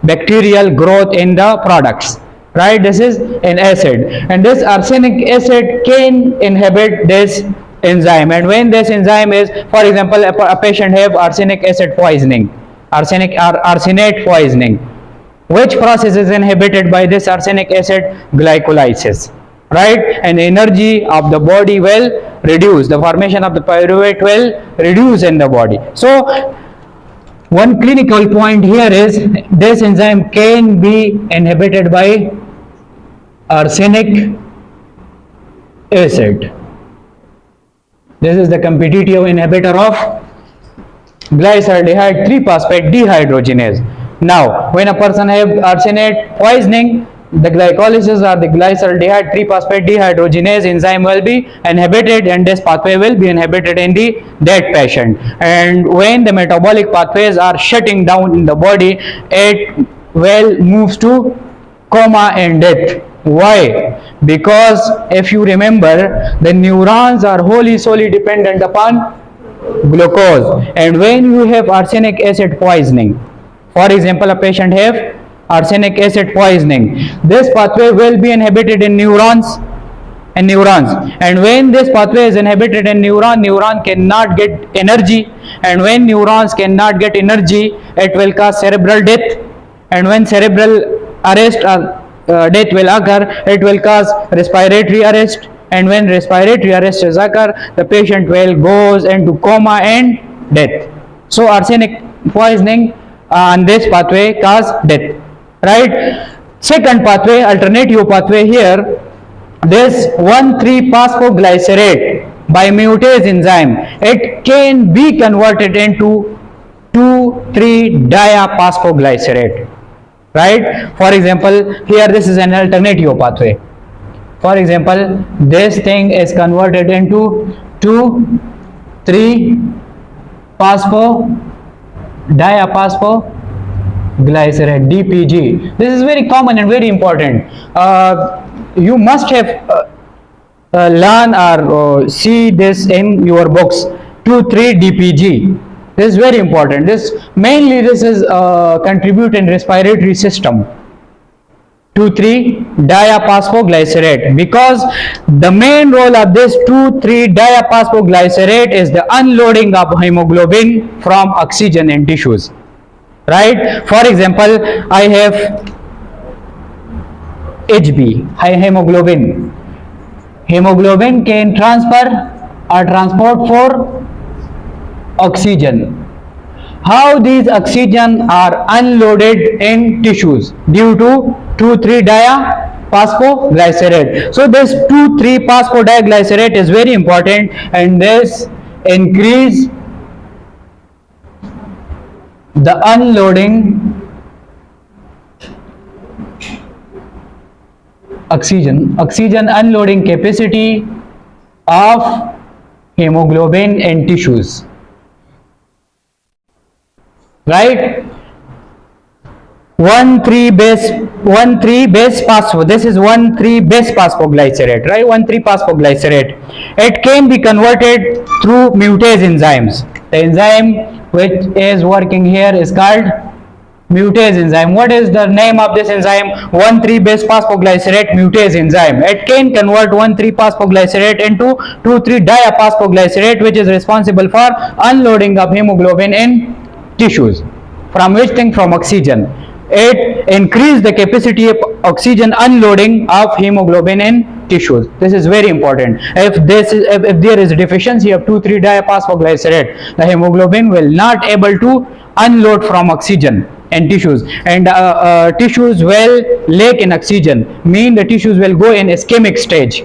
bacterial growth in the products, right? This is an acid and this arsenic acid can inhibit this enzyme. And when this enzyme is, for example, a patient have arsenic acid poisoning, arsenate poisoning, which process is inhibited by this arsenic acid? Glycolysis, right? And energy of the body will reduce, the formation of the pyruvate will reduce in the body. So one clinical point here is this enzyme can be inhibited by arsenic acid. This is the competitive inhibitor of glyceraldehyde 3-phosphate dehydrogenase. Now when a person have arsenate poisoning, the glycolysis or the glyceraldehyde 3-phosphate dehydrogenase enzyme will be inhibited and this pathway will be inhibited in that patient. And when the metabolic pathways are shutting down in the body, it will move to coma and death. Why? Because if you remember, the neurons are wholly solely dependent upon glucose, and when you have arsenic acid poisoning, for example, a patient have arsenic acid poisoning, this pathway will be inhibited in neurons, and when this pathway is inhibited in neuron cannot get energy, and when neurons cannot get energy, it will cause cerebral death, and when cerebral arrest or death will occur, it will cause respiratory arrest, and when respiratory arrest is occur, the patient will goes into coma and death. So arsenic poisoning on this pathway cause death, right? Second pathway, alternative pathway here, this 1,3-phosphoglycerate by mutase enzyme, it can be converted into 2,3-diaphosphoglycerate, right? For example, here this is an alternative pathway. For example, this thing is converted into 2,3-diaphosphoglycerate DPG. This is very common and very important. You must have learn or see this in your books, 2,3-DPG. This is very important. This is contribute in respiratory system. 2,3-diaphosphoglycerate, because the main role of this 2,3-diaphosphoglycerate is the unloading of hemoglobin from oxygen in tissues, right? For example, I have HB, high hemoglobin. Hemoglobin can transfer or transport for oxygen. How these oxygen are unloaded in tissues? Due to 2,3-diaphosphoglycerate. So this 2,3-phosphodiglycerate is very important, and this increase the unloading oxygen unloading capacity of hemoglobin in tissues, right? 1,3-base phospho. This is 1,3-base phosphoglycerate, right? 1,3-phosphoglycerate. It can be converted through mutase enzymes. The enzyme which is working here is called mutase enzyme. What is the name of this enzyme? 1,3-base phosphoglycerate mutase enzyme. It can convert 1,3-phosphoglycerate into 2,3-diaphosphoglycerate, which is responsible for unloading of hemoglobin in tissues. From which thing? From oxygen. It increases the capacity of oxygen unloading of hemoglobin in tissues. This is very important. If there is a deficiency of 2,3-diaphosphoglycerate, the hemoglobin will not able to unload from oxygen in tissues, and tissues will lack in oxygen, mean the tissues will go in ischemic stage.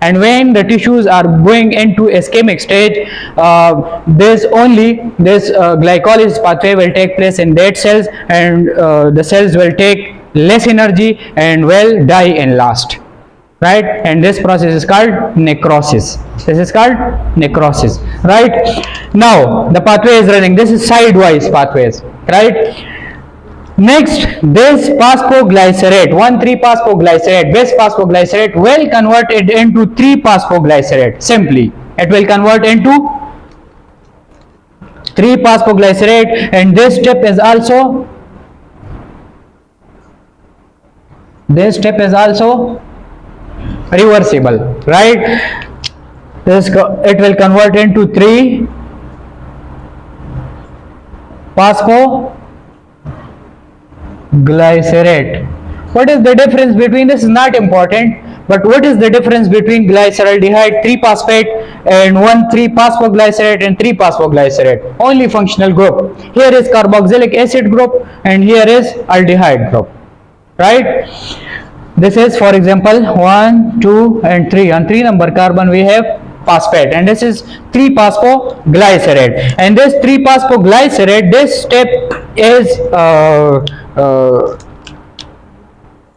And when the tissues are going into ischemic stage, this glycolysis pathway will take place in dead cells, and the cells will take less energy and will die in last, right? And this process is called necrosis. This is called necrosis, right? Now the pathway is running. This is sidewise pathways, right? Next, this phosphoglycerate, 1,3-phosphoglycerate, base phosphoglycerate will convert it into 3-phosphoglycerate. Simply, it will convert into 3-phosphoglycerate, and this step is also reversible, right? It will convert into 3-phosphoglycerate. What is the difference between this? Is not important, but what is the difference between glyceraldehyde 3-phosphate and 1,3-phosphoglycerate and 3-phosphoglycerate? Only functional group. Here is carboxylic acid group and here is aldehyde group, right? This is, for example, 1, 2 and 3. On 3 number carbon we have phosphate, and this is 3-phosphoglycerate. And this 3-phosphoglycerate, this step is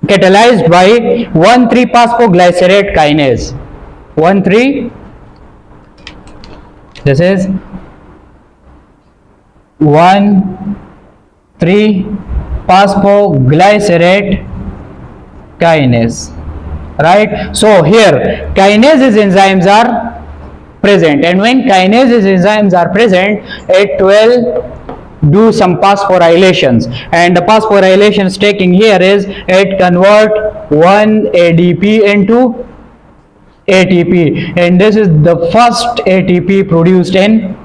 catalyzed by 1,3-phosphoglycerate kinase. 1,3, this is 1,3-phosphoglycerate kinase, right? So here kinases enzymes are present, and when kinases enzymes are present, it will do some phosphorylations, and the phosphorylations taking here is it convert 1 ADP into ATP, and this is the first ATP produced in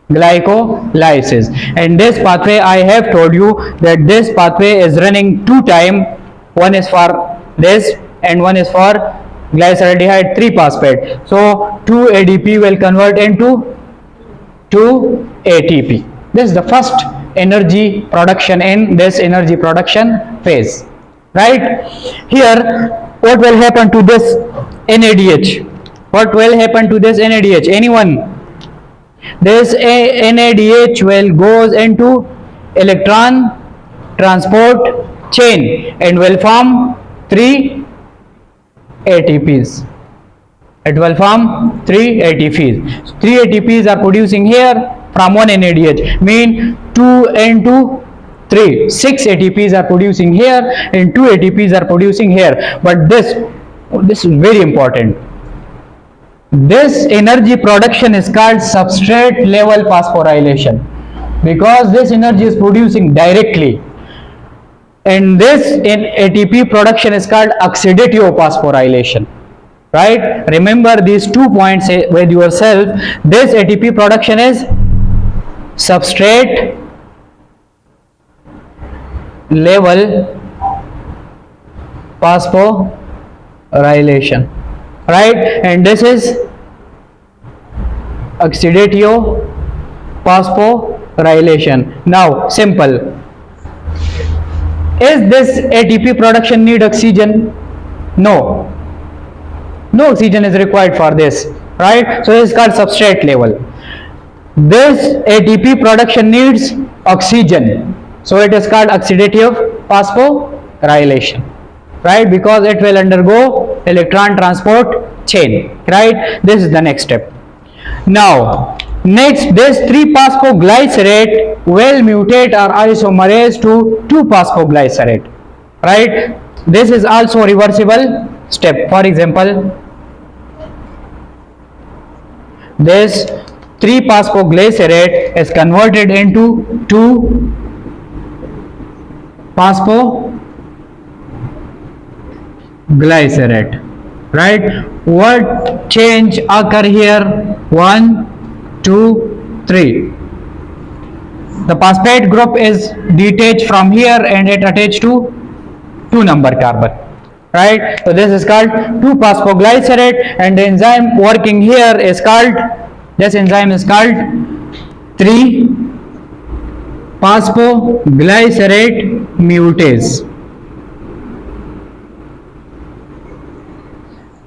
glycolysis. And this pathway, I have told you that this pathway is running 2 times. One is for this and one is for glyceraldehyde 3-phosphate. So 2 ADP will convert into 2 ATP. This is the first energy production in this energy production phase, right? Here, what will happen to this NADH? What will happen to this NADH? Anyone? This NADH will goes into electron transport chain and will form 3 ATPs. It will form 3 ATPs. 3 ATPs are producing here from 1 NADH, mean 2 into 3, 6 ATPs are producing here and 2 ATPs are producing here. But this is very important. This energy production is called substrate level phosphorylation, because this energy is producing directly, and this in ATP production is called oxidative phosphorylation, right? Remember these 2 points with yourself. This ATP production is substrate level phosphorylation, right? And this is oxidative phosphorylation. Now simple, is this ATP production need oxygen? No oxygen is required for this, right? So this is called substrate level. This ATP production needs oxygen, so it is called oxidative phosphorylation, right? Because it will undergo electron transport chain, right? This is the next step. Now next, this 3-phosphoglycerate will mutate or isomerase to 2-phosphoglycerate, right? This is also a reversible step. For example, this 3-phosphoglycerate is converted into 2 phosphoglycerate, right? What change occur here? 1, 2, 3. The phosphate group is detached from here and it attached to 2 number carbon, right? So this is called 2-phosphoglycerate, and the enzyme working here is called, this enzyme is called 3-phosphoglycerate mutase.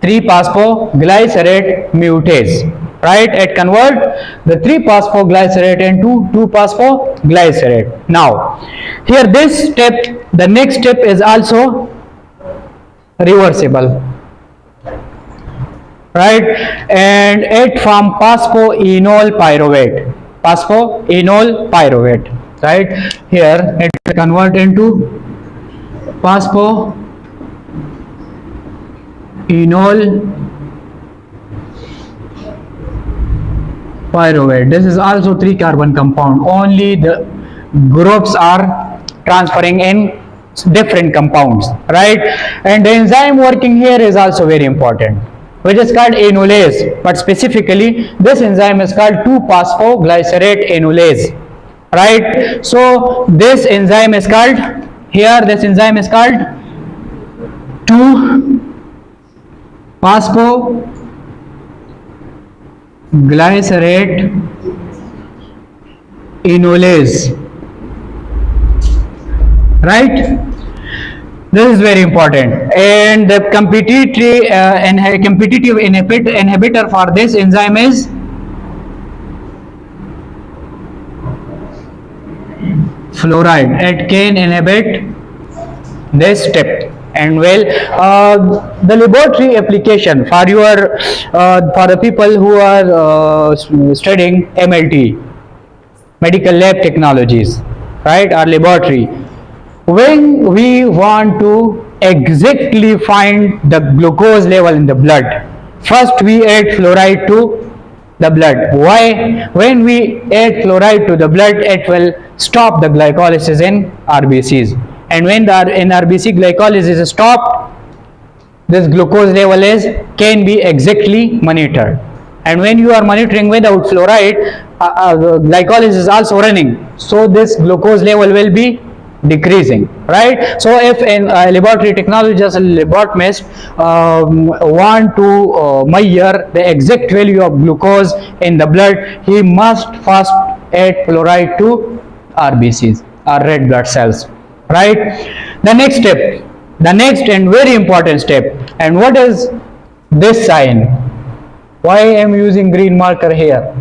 3-phosphoglycerate mutase, right? It convert the 3-phosphoglycerate into 2-phosphoglycerate. Now here this step, the next step is also reversible, right? And it from phosphoenol pyruvate, right? Here it will convert into phosphoenol pyruvate. This is also 3-carbon compound, only the groups are transferring in different compounds, right? And the enzyme working here is also very important, which is called enolase, but specifically this enzyme is called 2-phosphoglycerate enolase, right? So this enzyme is called, here this enzyme is called 2-phosphoglycerate enolase, right? This is very important, and the competitive inhibitor for this enzyme is fluoride. It can inhibit this step. And well, the laboratory application for your for the people who are studying MLT, medical lab technologies, right, or laboratory, when we want to exactly find the glucose level in the blood, first we add fluoride to the blood. Why? When we add fluoride to the blood, it will stop the glycolysis in RBCs, and when the in RBC glycolysis is stopped, this glucose level can be exactly monitored. And when you are monitoring without fluoride, glycolysis is also running, so this glucose level will be decreasing, right? So if in laboratory technologists and laboratomists want to measure the exact value of glucose in the blood, he must first add fluoride to RBCs or red blood cells, right? The next step, the next and very important step, and what is this sign? Why I am using green marker here?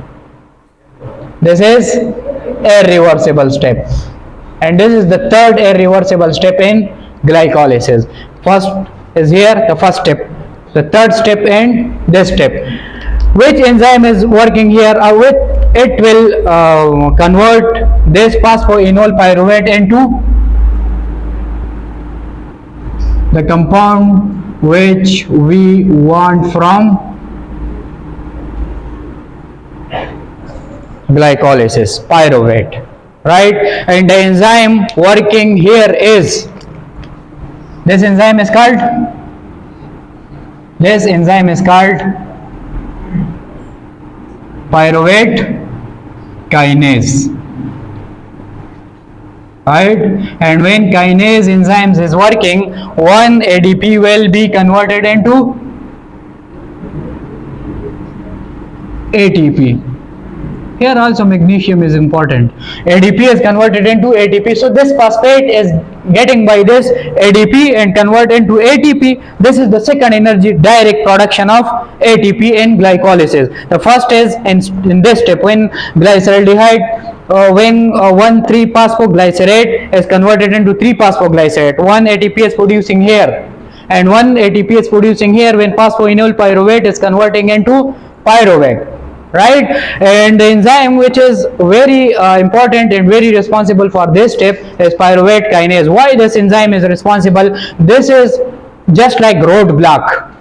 This is irreversible step, and this is the third irreversible step in glycolysis. First is here, the first step, the third step, and this step. Which enzyme is working here? With it will convert this phosphoenol pyruvate into the compound which we want from glycolysis, pyruvate, right? And the enzyme working here is, this enzyme is called pyruvate kinase, right? And when kinase enzymes is working, one ADP will be converted into ATP. Here also magnesium is important. ADP is converted into ATP. So this phosphate is getting by this ADP and convert into ATP. This is the second energy direct production of ATP in glycolysis. The first is in this step, when glyceraldehyde, when 1,3-phosphoglycerate is converted into 3-phosphoglycerate, one ATP is producing here and one ATP is producing here when phosphoenol pyruvate is converting into pyruvate, right? And the enzyme which is very important and very responsible for this step is pyruvate kinase. Why this enzyme is responsible? This is just like roadblock.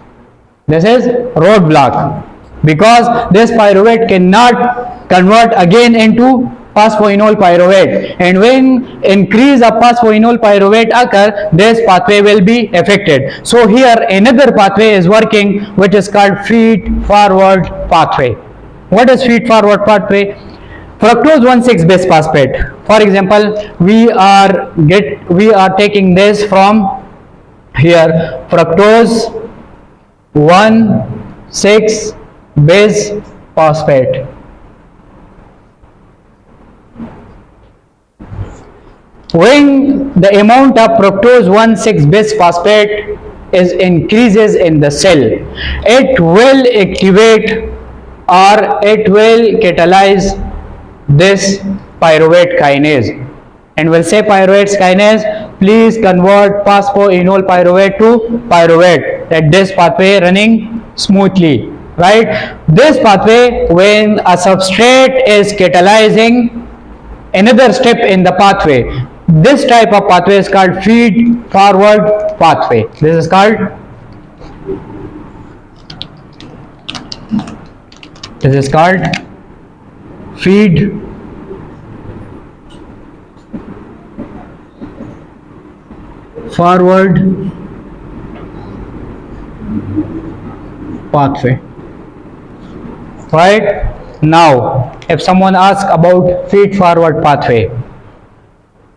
This is roadblock because this pyruvate cannot convert again into phosphoenol pyruvate, and when increase of phosphoenol pyruvate occur, this pathway will be affected. So here another pathway is working, which is called feed forward pathway. What is feed forward pathway? Fructose 1,6 bisphosphate. For example, we are taking this from here, fructose 1,6 bisphosphate. When the amount of fructose 1,6 bisphosphate is increases in the cell, it will activate or it will catalyze this pyruvate kinase, and will say pyruvate kinase, please convert phosphoenol pyruvate to pyruvate, that this pathway running smoothly, right? This pathway, when a substrate is catalyzing another step in the pathway, this type of pathway is called feed forward pathway. This is called feed forward pathway. Right? Now, if someone asks about feed forward pathway,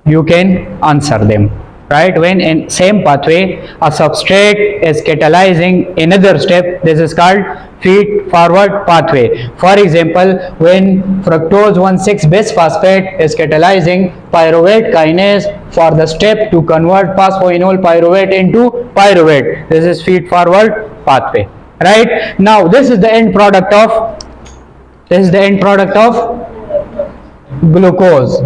you can answer them. Right? When in same pathway a substrate is catalyzing another step, this is called feed forward pathway. For example, when fructose 1,6 bisphosphate is catalyzing pyruvate kinase for the step to convert phosphoenol pyruvate into pyruvate, this is feed forward pathway. Right? Now this is the end product of glucose.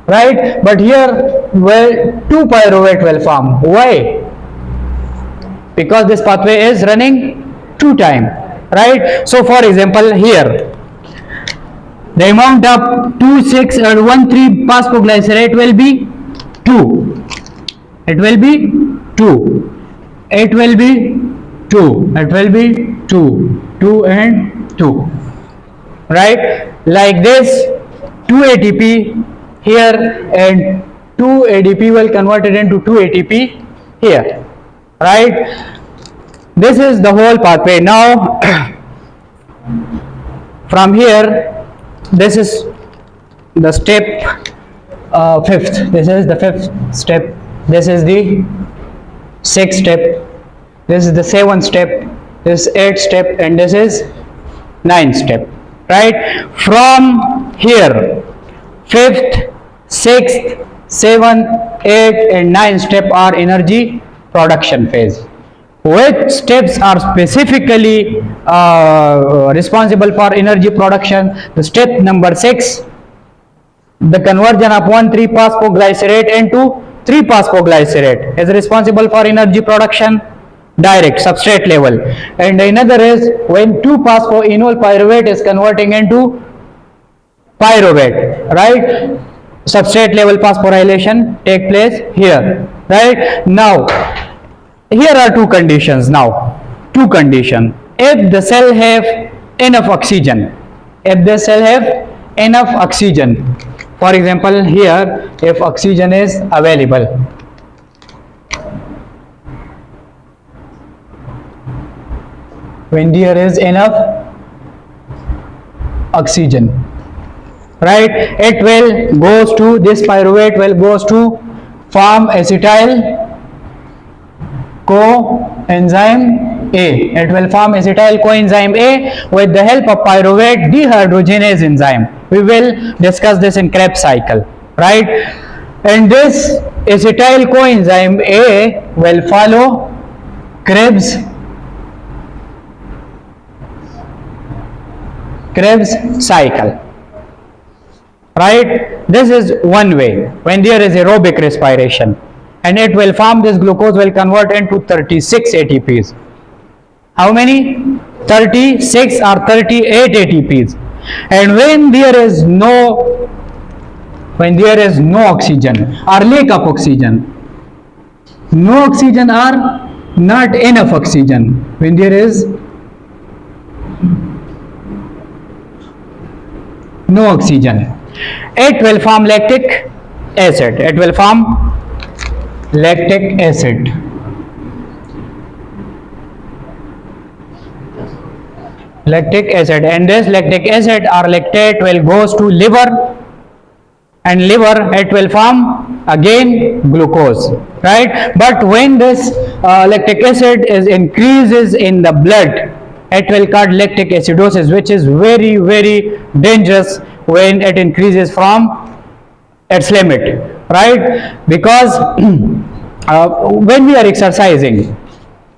Right? But here, well, 2 pyruvate will form. Why? Because this pathway is running 2 times. Right? So for example, here the amount of 2,6 or 1,3 phosphoglycerate will be 2. It will be 2. It will be 2. It will be 2. 2 and 2. Right? Like this, 2 ATP here and 2 ADP will convert it into 2 ATP here. Right? This is the whole pathway. Now from here, this is the step 5th. This is the 5th step. This is the 6th step. This is the 7th step. This is 8th step, and this is 9th step. Right? From here, 5th, 6th, 7th, 8th and 9th step are energy production phase. Which steps are specifically responsible for energy production? The step number 6, the conversion of 1,3 phosphoglycerate into 3 phosphoglycerate is responsible for energy production, direct substrate level. And another is when 2 phosphoenol pyruvate is converting into pyruvate, right? Substrate level phosphorylation take place here. Right? Now here are 2 conditions. Now 2 conditions. If the cell have enough oxygen, for example here, if oxygen is available, when there is enough oxygen, right, it will goes to this pyruvate will goes to form acetyl coenzyme A. It will form acetyl coenzyme A with the help of pyruvate dehydrogenase enzyme. We will discuss this in Krebs cycle, right? And this acetyl coenzyme A will follow Krebs cycle. Right? This is one way when there is aerobic respiration, and it will form this glucose will convert into 36 ATPs. How many? 36 or 38 ATPs. And when there is no oxygen or lack of oxygen, no oxygen or not enough oxygen, when there is no oxygen, it will form lactic acid. It will form lactic acid. Lactic acid, and this lactic acid or lactate will goes to liver, and liver it will form again glucose, right? But when this lactic acid is increases in the blood, it will cause lactic acidosis, which is very, very dangerous when it increases from its limit, right? Because when we are exercising,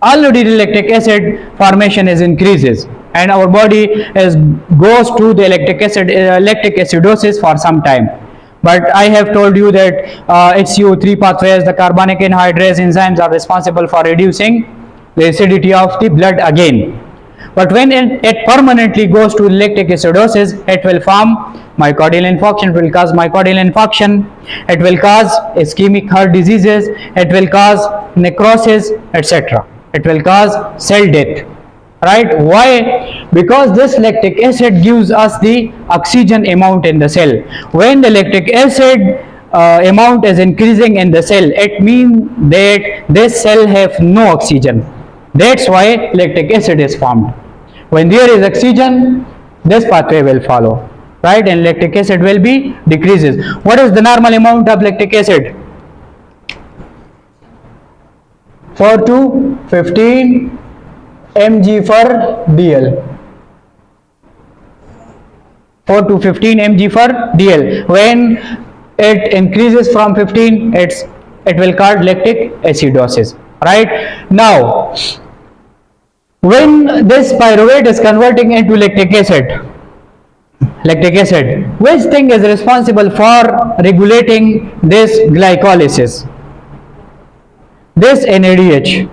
already the lactic acid formation is increases, and our body is goes to the lactic acidosis for some time. But I have told you that HCO3 pathways, the carbonic anhydrase enzymes are responsible for reducing the acidity of the blood again. But when it permanently goes to lactic acidosis, it will form myocardial infarction. It will cause myocardial infarction. It will cause ischemic heart diseases. It will cause necrosis, etc. It will cause cell death. Right? Why? Because this lactic acid gives us the oxygen amount in the cell. When the lactic acid amount is increasing in the cell, it means that this cell have no oxygen. That's why lactic acid is formed. When there is oxygen, this pathway will follow, right? And lactic acid will be decreases. What is the normal amount of lactic acid? 4 to 15 mg per dl. 4 to 15 mg per dl. When it increases from 15, it will cause lactic acidosis, right? Now, when this pyruvate is converting into lactic acid, which thing is responsible for regulating this glycolysis? This NADH.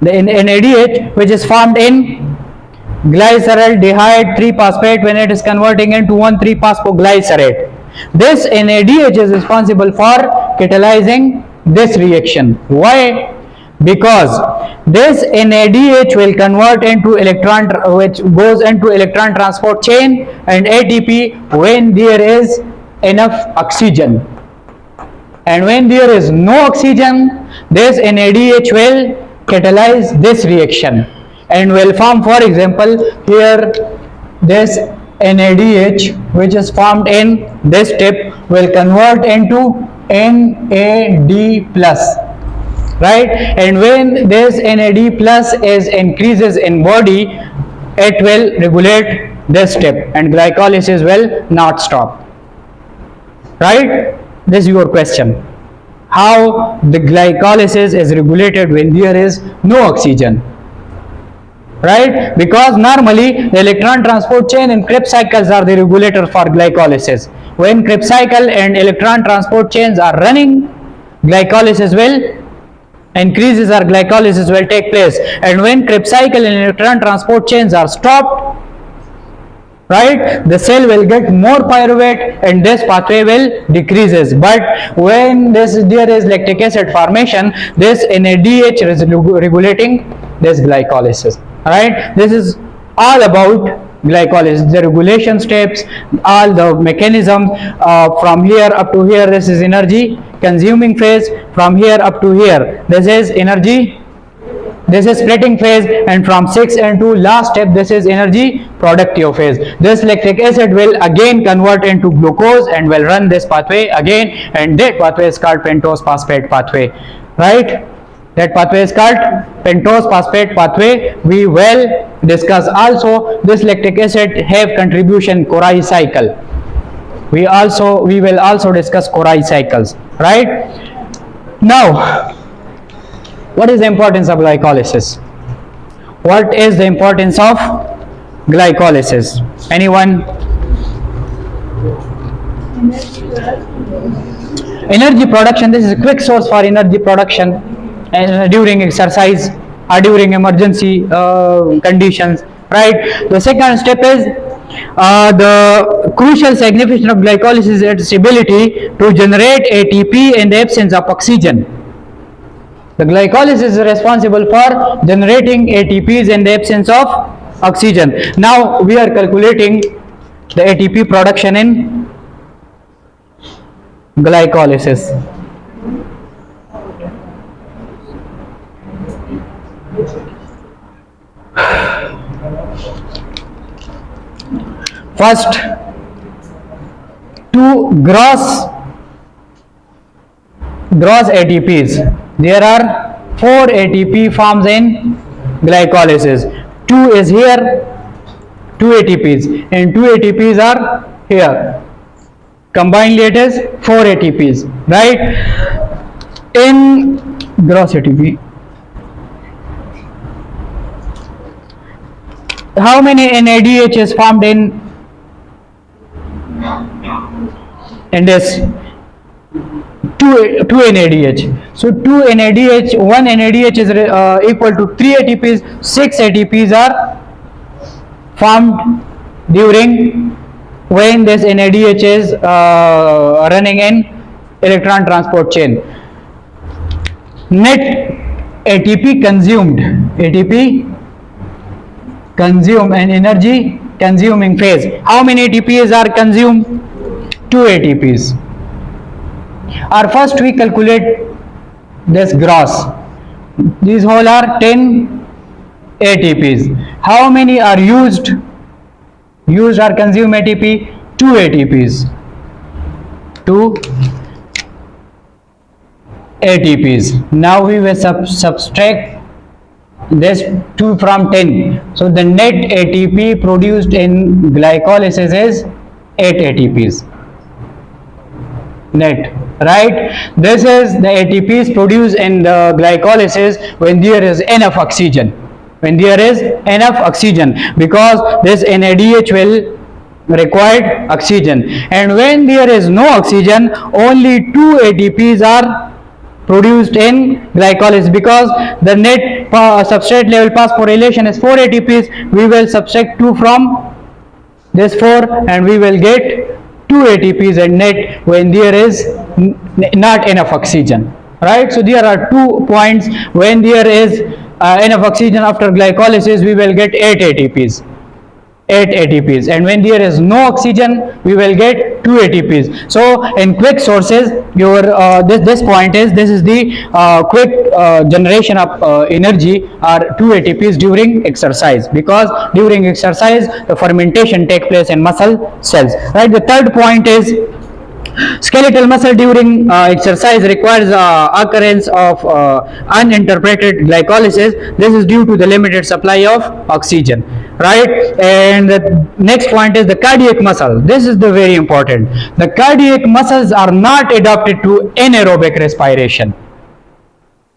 The NADH, which is formed in glyceraldehyde 3-phosphate, when it is converting into 1,3-phosphoglycerate. This NADH is responsible for catalyzing this reaction. Why? Because this NADH will convert into electron, which goes into electron transport chain and ATP when there is enough oxygen. And when there is no oxygen, this NADH will catalyze this reaction and will form, for example, here this NADH, which is formed in this tip, will convert into NAD+, right? And when this NAD+ is increases in body, it will regulate this tip and glycolysis will not stop, right? This is your question. How the glycolysis is regulated when there is no oxygen, right? Because normally the electron transport chain and Krebs cycles are the regulator for glycolysis. When Krebs cycle and electron transport chains are running, glycolysis will increases or glycolysis will take place. And when Krebs cycle and electron transport chains are stopped, right, the cell will get more pyruvate and this pathway will decreases. But when there is lactic acid formation, this NADH is regulating this glycolysis, right? This is all about glycolysis, the regulation steps, all the mechanism. From here up to here, this is energy consuming phase. From here up to here, this is energy, this is splitting phase, and from 6 and to last step, this is energy productive phase. This lactic acid will again convert into glucose and will run this pathway again, and that pathway is called pentose phosphate pathway, right? That pathway is called pentose phosphate pathway. We will discuss also this lactic acid have contribution Cori cycle. We will also discuss Cori cycles, right? Now, what is the importance of glycolysis? What is the importance of glycolysis? Anyone? Energy production. This is a quick source for energy production and during exercise or during emergency conditions, right? The second step is the crucial significance of glycolysis is its ability to generate ATP in the absence of oxygen. The glycolysis is responsible for generating ATPs in the absence of oxygen. Now we are calculating the ATP production in glycolysis. First, two gross ATPs. There are 4 ATP forms in glycolysis. 2 is here, 2 ATPs, and 2 ATPs are here. Combinedly it is 4 ATPs, right? In gross ATP, how many NADH is formed in this? 2 NADH. So 2 NADH, 1 NADH is equal to 3 ATPs. 6 ATPs are formed during when this NADH is running in electron transport chain. Net ATP consumed and energy consuming phase. How many ATPs are consumed? 2 ATPs. Or first we calculate this gross. These whole are 10 ATPs. How many are used or consumed ATP? 2 ATPs. 2 ATPs. Now we will subtract this 2 from 10. So the net ATP produced in glycolysis is 8 ATPs. Net, right? This is the ATPs produced in the glycolysis when there is enough oxygen. Because this NADH will require oxygen, and when there is no oxygen, only 2 ATPs are produced in glycolysis. Because the net substrate level phosphorylation is 4 ATPs, we will subtract 2 from this 4 and we will get 2 ATPs at net when there is not enough oxygen, right? So there are 2 points. When there is enough oxygen after glycolysis, we will get 8 ATPs, and when there is no oxygen, we will get 2 ATPs. So in quick sources, your this point is, this is the quick generation of energy are 2 ATPs during exercise, because during exercise the fermentation take place in muscle cells, right? The third point is skeletal muscle during exercise requires occurrence of uninterpreted glycolysis. This is due to the limited supply of oxygen, right? And the next point is the cardiac muscle. This is the very important. The cardiac muscles are not adapted to anaerobic respiration.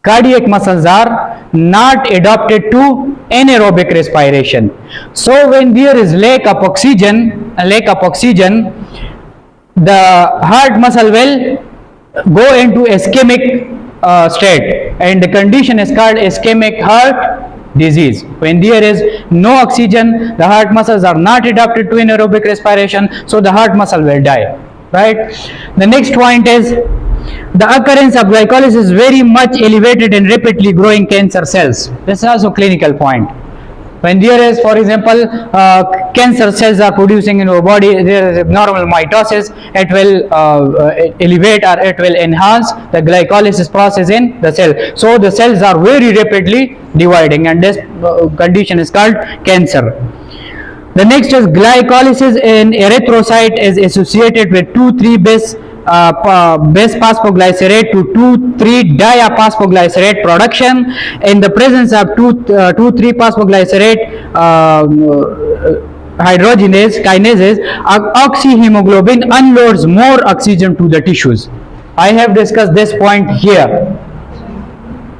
Cardiac muscles are not adapted to anaerobic respiration. So when there is lack of oxygen, the heart muscle will go into ischemic state, and the condition is called ischemic heart disease. When there is no oxygen, the heart muscles are not adapted to anaerobic respiration, so the heart muscle will die, right? The next point is the occurrence of glycolysis is very much elevated in rapidly growing cancer cells. This is also a clinical point. When there is, for example, cancer cells are producing in our body, there is abnormal mitosis, it will elevate or it will enhance the glycolysis process in the cell. So the cells are very rapidly dividing, and this condition is called cancer. The next is glycolysis in erythrocyte is associated with 2,3 base phosphoglycerate to 2,3 diphosphoglycerate production. In the presence of 2,3 phosphoglycerate hydrogenase kinases, oxyhemoglobin unloads more oxygen to the tissues. I have discussed this point here,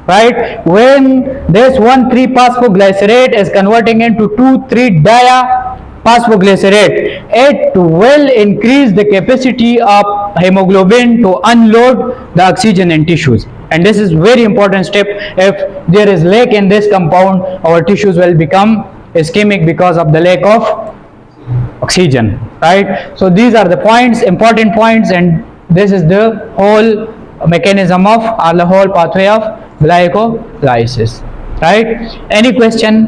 right? When this 1,3 phosphoglycerate is converting into 2,3 diphosphoglycerate, it will increase the capacity of hemoglobin to unload the oxygen in tissues, and this is very important step. If there is lack in this compound, our tissues will become ischemic because of the lack of oxygen, right? So these are the points, important points, and this is the whole mechanism of, or the whole pathway of glycolysis, right? Any question?